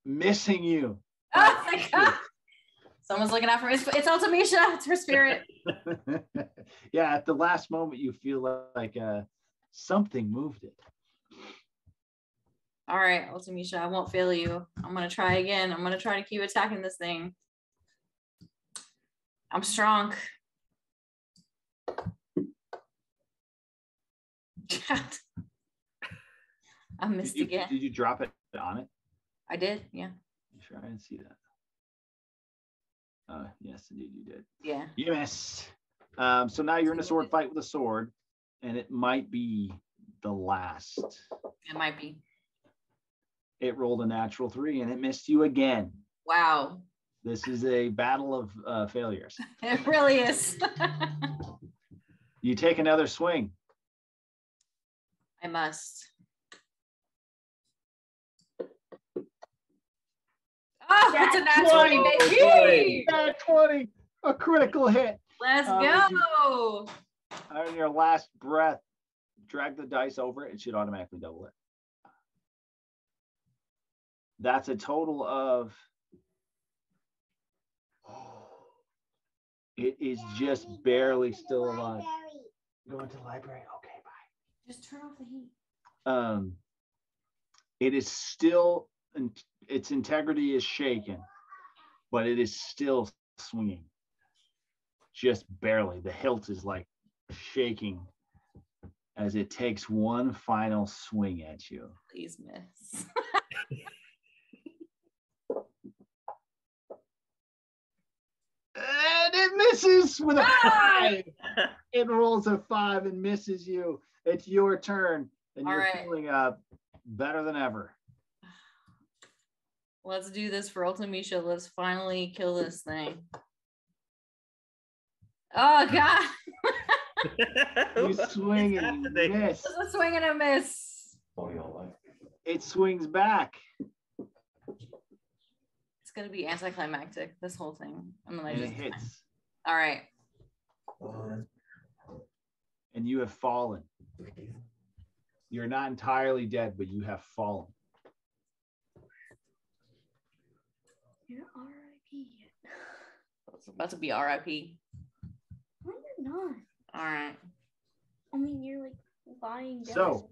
missing you. Oh my God! Someone's looking out for me. It's Ultimisha. It's her spirit. Yeah, at the last moment, you feel like something moved it. All right, Ultimisha, I won't fail you. I'm gonna try again. I'm gonna try to keep attacking this thing. I'm strong. God. I missed again. Did you drop it on it? I did, yeah. You sure? I didn't see that. Yes, indeed you did. Yeah. You missed. So now you're in a sword fight with a sword, and it might be the last. It might be. It rolled a natural 3, and it missed you again. Wow. This is a battle of failures. It really is. You take another swing. I must. Oh, it's a nat 20, baby! Nat 20, a critical hit. Let's go. On your last breath, drag the dice over it. It should automatically double it. That's a total of. It is just barely still alive. Going to the library. Okay, bye. Just turn off the heat. It is still, its integrity is shaken, but it is still swinging. Just barely. The hilt is like shaking as it takes one final swing at you. Please miss. And it misses with a 5. It rolls a 5 and misses you. It's your turn, and you're feeling better than ever. Let's do this for Ultimisha. Let's finally kill this thing. Oh God! You swing and miss. It's a swing and a miss. It swings back. It's gonna be anticlimactic, this whole thing. I'm gonna and it hits. All right. And you have fallen. You're not entirely dead, but you have fallen. You're RIP. It's about to be RIP. No, you're not. All right. I mean, you're like lying down. So,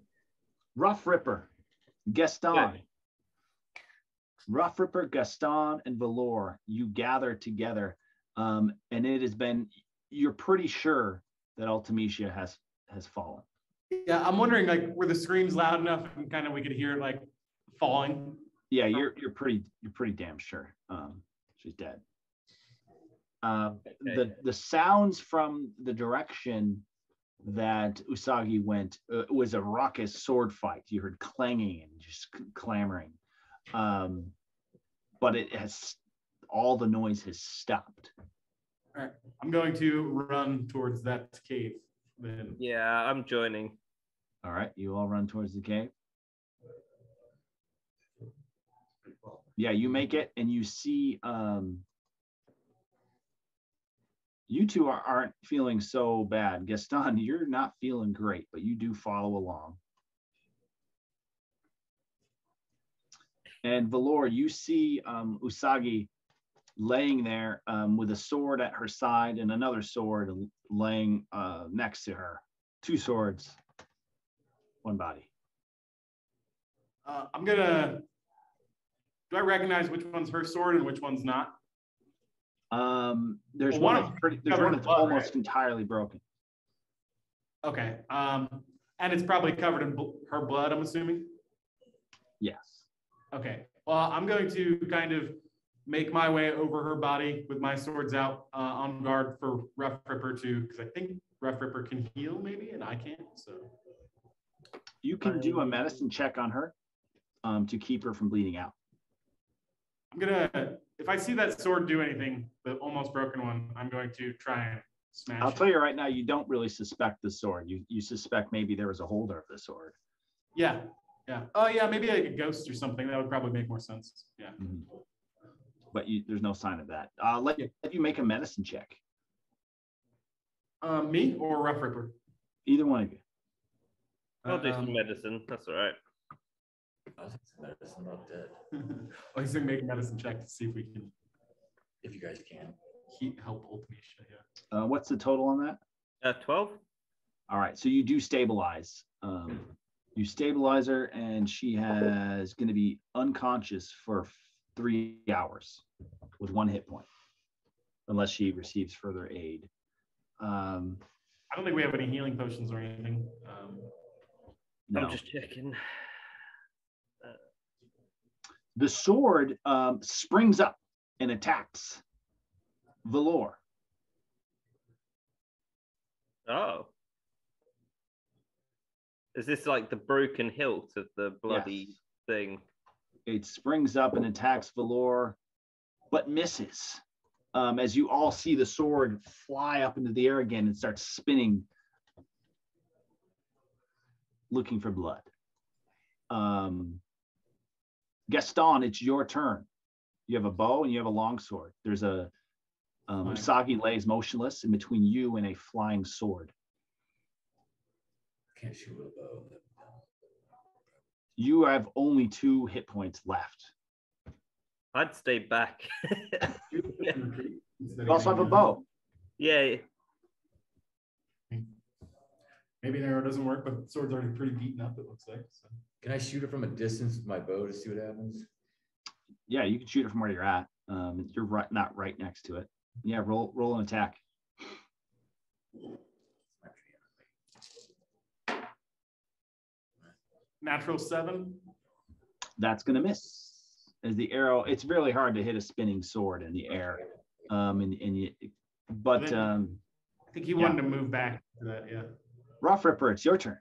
Rough Ripper, Gaston. Good. Rough Ripper, Gaston, and Valor, you gather together, and it has been, you're pretty sure that Ultimisha has fallen. Yeah, I'm wondering, like, were the screams loud enough and kind of we could hear it, like, falling? Yeah, you're pretty damn sure she's dead. The sounds from the direction that Usagi went was a raucous sword fight. You heard clanging and just clamoring, but it has all the noise has stopped. All right, I'm going to run towards that cave. Then. Yeah, I'm joining. All right, you all run towards the cave. Yeah, you make it, and you see. You two aren't feeling so bad. Gaston, you're not feeling great, but you do follow along. And Valor, you see Usagi laying there with a sword at her side and another sword laying next to her. 2 swords, 1 body. I'm gonna. Do I recognize which one's her sword and which one's not? There's Well, one that's blood, almost right? entirely broken. Okay. And it's probably covered in her blood, I'm assuming. Yes. Okay. Well, I'm going to kind of make my way over her body with my swords out on guard for Rough Ripper to, because I think Rough Ripper can heal maybe, and I can't. So You can do a medicine check on her to keep her from bleeding out. I'm gonna, if I see that sword do anything, the almost broken one, I'm going to try and smash I'll it. tell you right now, you don't really suspect the sword. You suspect maybe there was a holder of the sword. Yeah. Yeah. Oh, yeah. Maybe like a ghost or something. That would probably make more sense. Yeah. Mm-hmm. But there's no sign of that. Let you make a medicine check. Me or Rough Ripper? Either one of you. I'll do some medicine. That's all right. I was medicine, not dead. Oh, he's gonna make a medicine check to see if we can, If you guys can. help Ultimisha. Yeah. What's the total on that? 12. All right, so you do stabilize. You stabilize her, and she is going to be unconscious for 3 hours with 1 hit point, unless she receives further aid. I don't think we have any healing potions or anything. No. I'm just checking. The sword springs up and attacks Valor. Oh. Is this like the broken hilt of the bloody thing? It springs up and attacks Valor, but misses. As you all see the sword fly up into the air again and start spinning, looking for blood. Gaston, it's your turn. You have a bow and you have a longsword. There's a Usagi lays motionless in between you and a flying sword. Can't shoot with a bow. You have only 2 hit points left. I'd stay back. You also have a bow. Yeah. Maybe an arrow doesn't work, but the sword's already pretty beaten up, it looks like. So. Can I shoot it from a distance with my bow to see what happens? Yeah, you can shoot it from where you're at. You're not right next to it. Yeah, roll an attack. Natural 7. That's gonna miss. As the arrow, it's really hard to hit a spinning sword in the air. I think he wanted to move back to that, yeah. Rough Ripper, it's your turn.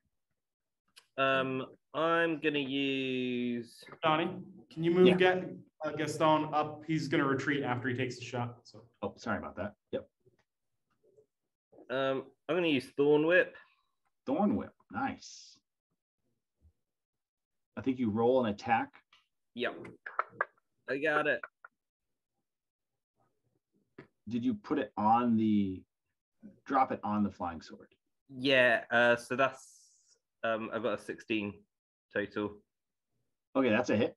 I'm gonna use Donnie, can you move Gaston up? He's gonna retreat after he takes the shot. So. Oh, sorry about that. Yep. I'm gonna use Thorn Whip. Thorn Whip, nice. I think you roll an attack. Yep. I got it. Did you put it drop it on the flying sword? Yeah, so that's I've got a 16 total. Okay, that's a hit.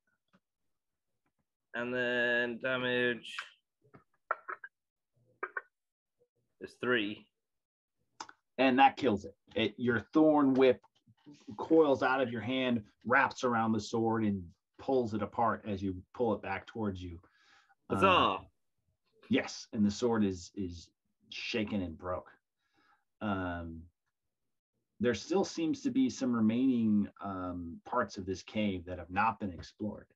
And then damage is 3. And that kills it. Your thorn whip coils out of your hand, wraps around the sword, and pulls it apart as you pull it back towards you. Huzzah! Yes, and the sword is shaken and broke. There still seems to be some remaining parts of this cave that have not been explored.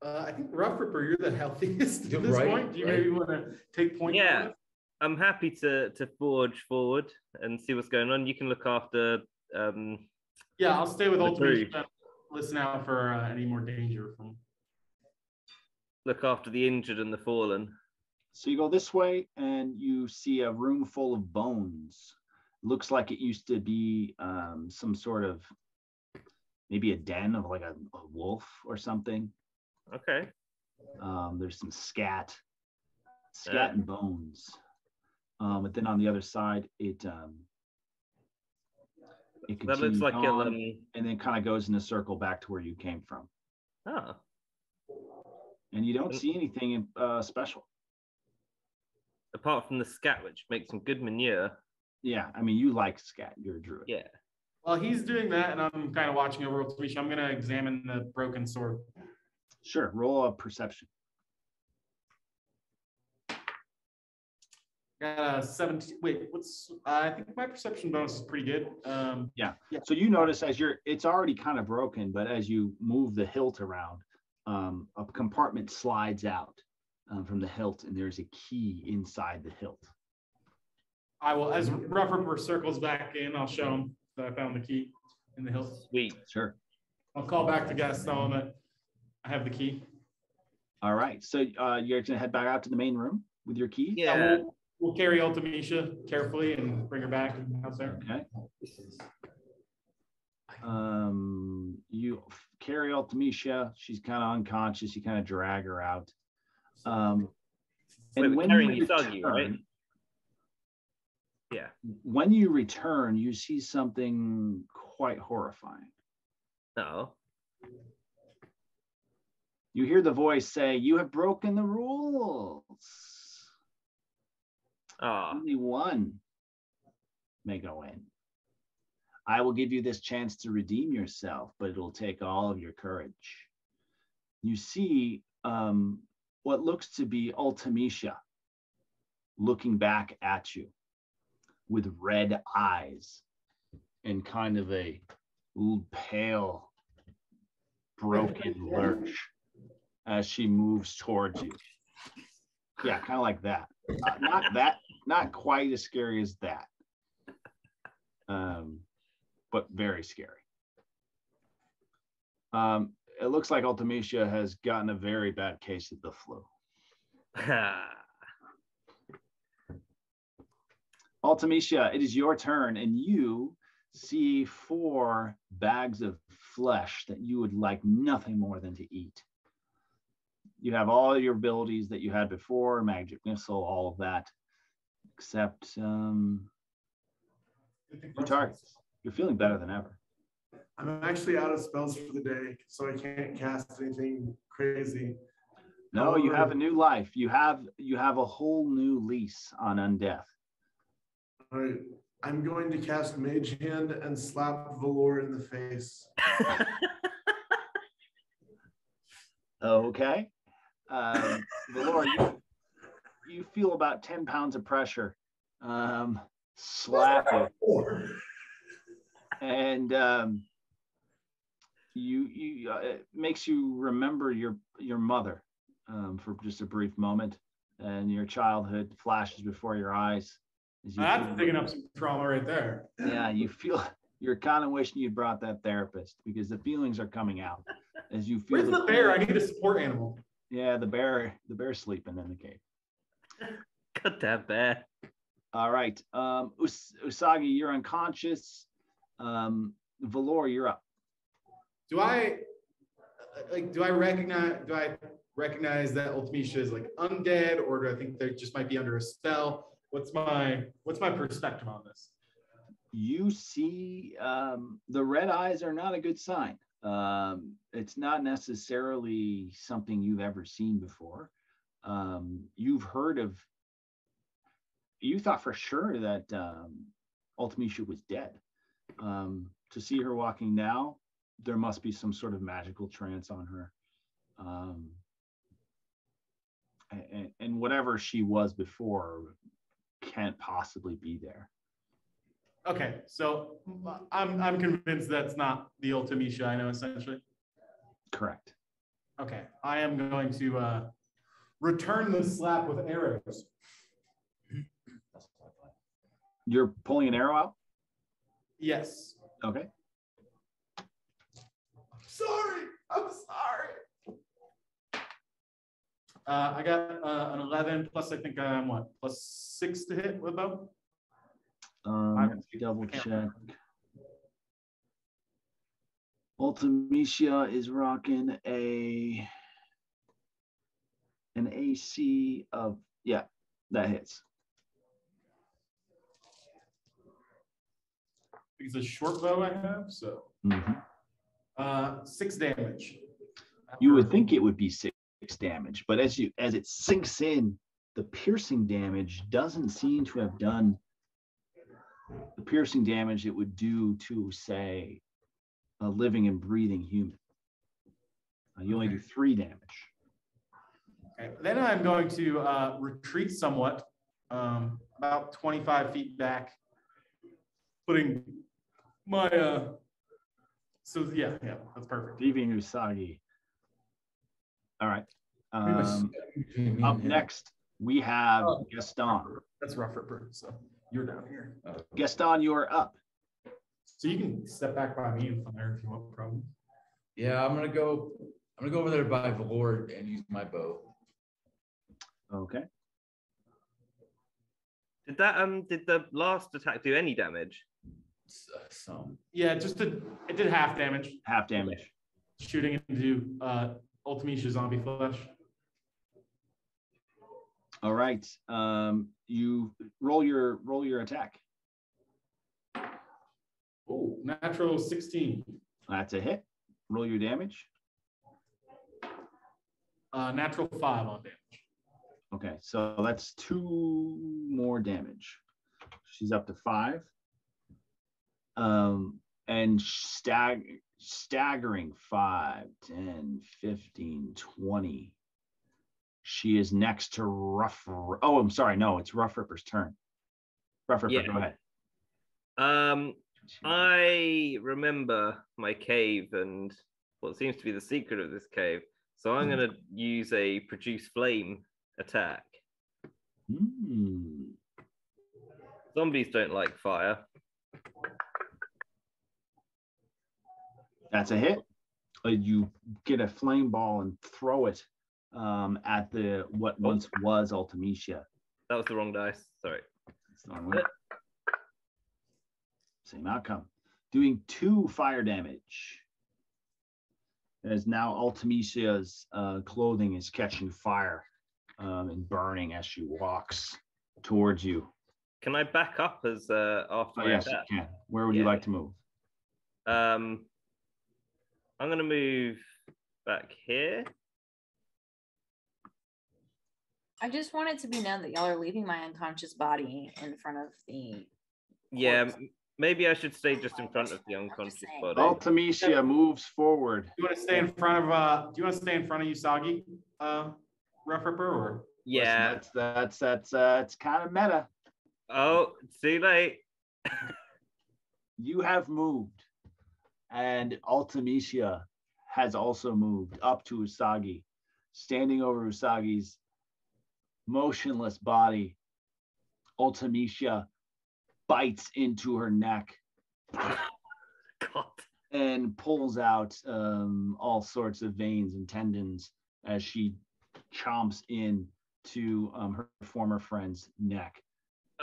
I think Rough Ripper, you're the healthiest You're at this right, point. Do you right. maybe want to take point? Yeah. on it? I'm happy to forge forward and see what's going on. You can look after. Yeah, I'll stay with The Ultimate. two. Listen out for any more danger from. Look after the injured and the fallen. So you go this way and you see a room full of bones. Looks like it used to be some sort of, maybe a den of like a wolf or something. Okay. There's some scat and bones. But then on the other side, it continues That looks like on, and then kind of goes in a circle back to where you came from. Oh. And you don't see anything special. Apart from the scat, which makes some good manure. Yeah, I mean, you like scat. You're a druid. Yeah. While he's doing that, and I'm kind of watching over Ultimate, I'm going to examine the broken sword. Sure. Roll a perception. Got a 17. Wait, what's? I think my perception bonus is pretty good. Yeah. So you notice it's already kind of broken, but as you move the hilt around, a compartment slides out from the hilt, and there's a key inside the hilt. I will, as Rough Ripper circles back in, I'll show him that I found the key in the hilt. Sweet. Sure. I'll call back to Gaston that I have the key. All right. So you're going to head back out to the main room with your key? Yeah. We'll carry Ultimisha carefully and bring her back out there. Okay. You carry Ultimisha. She's kind of unconscious. You kind of drag her out. And when carrying you Usagi, right? return, Yeah. when you return, you see something quite horrifying. No. You hear the voice say, "You have broken the rules. Only one may go in. I will give you this chance to redeem yourself, but it'll take all of your courage." You see what looks to be Ultimisha looking back at you with red eyes and kind of a pale, broken lurch as she moves towards you. Yeah, kind of like that. Not quite as scary as that, but very scary. It looks like Ultimisha has gotten a very bad case of the flu. Ultimisha, it is your turn, and you see 4 bags of flesh that you would like nothing more than to eat. You have all your abilities that you had before, magic missile, all of that, except 2 targets. You're feeling better than ever. I'm actually out of spells for the day, so I can't cast anything crazy. No, you have a new life. You have a whole new lease on undeath. All right, I'm going to cast Mage Hand and slap Valor in the face. Okay. Valor, you feel about 10 pounds of pressure slap you. And it makes you remember your mother for just a brief moment, and your childhood flashes before your eyes. That's picking up some trauma right there. Yeah, you're kind of wishing you'd brought that therapist, because the feelings are coming out as you feel. Where's the bear? I need a support animal. Yeah, the bear's sleeping in the cave. Goddamn bear. All right, Usagi, you're unconscious. Valor, you're up. Do I recognize that Ultimisha is like undead, or do I think they just might be under a spell? What's my perspective on this? You see the red eyes are not a good sign. It's not necessarily something you've ever seen before. You thought for sure that Ultimisha was dead. To see her walking now, there must be some sort of magical trance on her. And whatever she was before can't possibly be there. Okay, so I'm convinced that's not the Ultimisha I know, essentially. Correct. Okay, I am going to return the slap with arrows. You're pulling an arrow out? Yes. Okay. I'm sorry. I got an 11 plus. I think I'm what +6 to hit with bow. Let's double check. Ultimecia is rocking an AC of, yeah, that hits. It's a short bow I have, so 6 damage. You would think it would be 6 damage, but as it sinks in, the piercing damage doesn't seem to have done the piercing damage it would do to, say, a living and breathing human. You only do 3 damage. Okay. Then I'm going to retreat somewhat, about 25 feet back, putting my so yeah, that's perfect. Leaving Usagi. All right. Up next, we have Gaston. That's rough for so you're down here. Gaston, you are up. So you can step back by me from there if you want. Problem. Yeah, I'm gonna go over there by Valor and use my bow. Okay. Did the last attack do any damage? Some. Yeah, it did half damage. Half damage. Shooting into Ultimecia zombie flesh. All right. You roll your attack. Oh, natural 16. That's a hit. Roll your damage. Natural 5 on damage. Okay, so that's 2 more damage. She's up to 5. And staggering 5, 10, 15, 20. She is next to Rough. Oh, I'm sorry. No, it's Rough Ripper's turn. Rough Ripper, go ahead. I remember my cave and what seems to be the secret of this cave. So I'm going to use a produce flame attack. Zombies don't like fire. That's a hit. You get a flame ball and throw it at what once was Ultimecia. That was the wrong dice. Sorry. Same outcome. Doing 2 fire damage. As now Ultimecia's clothing is catching fire and burning as she walks towards you. Can I back up as after my yes, attack? you can. Where would you like to move? I'm going to move back here. I just want it to be known that y'all are leaving my unconscious body in front of the Yeah, corpse. maybe I should stay just in front of the unconscious body. Ultimecia moves forward. Do you want to stay in front of Usagi, Rough Ripper, or? Yeah. Listen, that's kind of meta. Oh, too late. You have moved, and Ultimecia has also moved up to Usagi, standing over Usagi's motionless body. Ultimecia bites into her neck God. and pulls out all sorts of veins and tendons as she chomps in to her former friend's neck,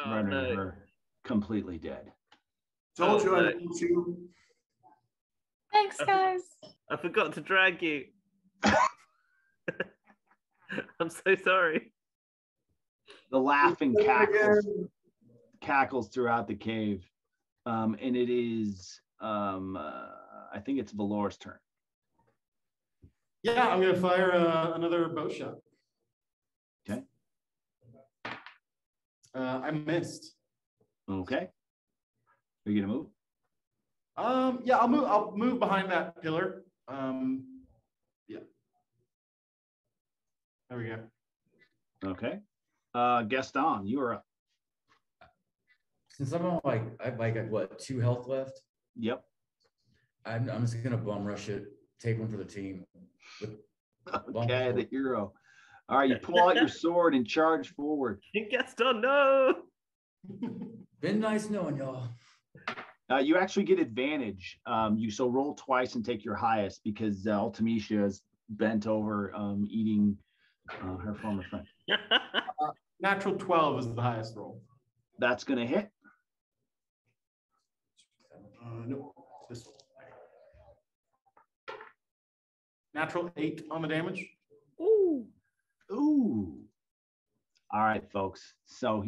rendering her completely dead. Told you I loved you. Thanks, guys. I forgot to drag you. I'm so sorry. The laughing cackles throughout the cave, and it is I think it's Valor's turn. Yeah, I'm gonna fire another bow shot. Okay. I missed. Okay. Are you gonna move? Yeah, I'll move behind that pillar. Yeah. There we go. Okay. Gaston, you are up. Since I'm on I have like what 2 health left. Yep. I'm just gonna bum rush it, take one for the team Okay, the hero. All right, you pull out your sword and charge forward. Gaston, no. Been nice knowing y'all. You actually get advantage. So roll twice and take your highest because Ultimecia is bent over eating her former friend. Natural 12 is the highest roll. That's going to hit. Nope. This one. Natural 8 on the damage. Ooh. All right, folks. So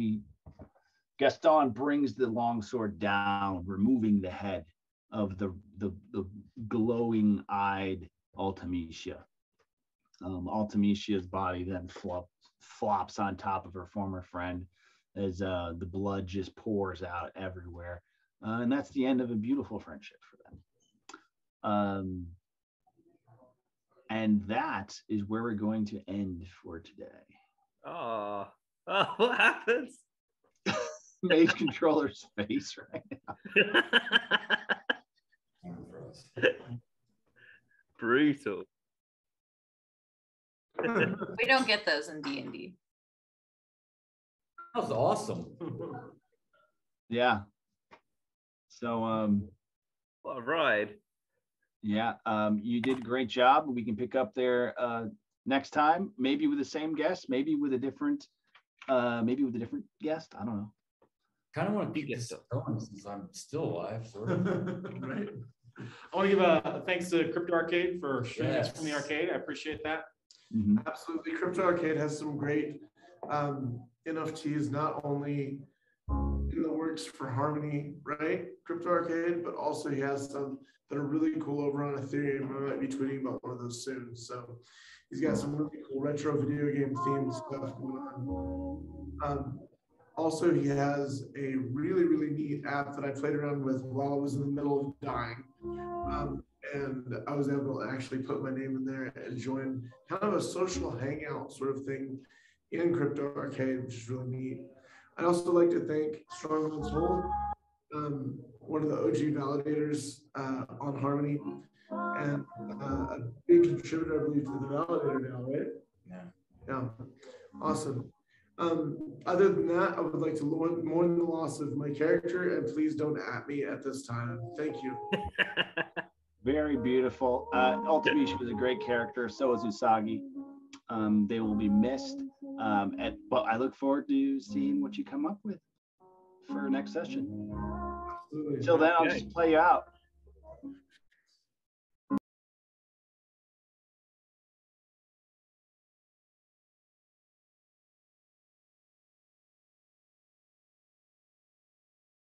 Gaston brings the longsword down, removing the head of the glowing-eyed Ultimecia. Ultimecia's body then flops on top of her former friend as the blood just pours out everywhere. And that's the end of a beautiful friendship for them. And that is where we're going to end for today. Oh, what happens? Mage controller's face right now. Brutal. We don't get those in D&D. That was awesome. Yeah. So What a ride. yeah, you did a great job. We can pick up there next time, maybe with the same guest, maybe with a different guest. I don't know. Kind of want to keep this going since I'm still alive. Sort of. Right. I want to give a thanks to Crypto Arcade for showing us from the arcade. I appreciate that. Mm-hmm. Absolutely. Crypto Arcade has some great NFTs, not only in the works for Harmony, right? Crypto Arcade, but also he has some that are really cool over on Ethereum. I might be tweeting about one of those soon. So he's got some really cool retro video game themed stuff going on. Also, he has a really, really neat app that I played around with while I was in the middle of dying. And I was able to actually put my name in there and join kind of a social hangout sort of thing in Crypto Arcade, which is really neat. I'd also like to thank Strongman's Hold, one of the OG validators on Harmony, and a big contributor, I believe, to the validator now, right? Yeah. Awesome. Other than that, I would like to mourn the loss of my character, and please don't at me at this time. Thank you. Very beautiful. Ultimecia was a great character. So was Usagi. They will be missed. But I look forward to seeing what you come up with for next session. Absolutely. Until then, I'll just play you out.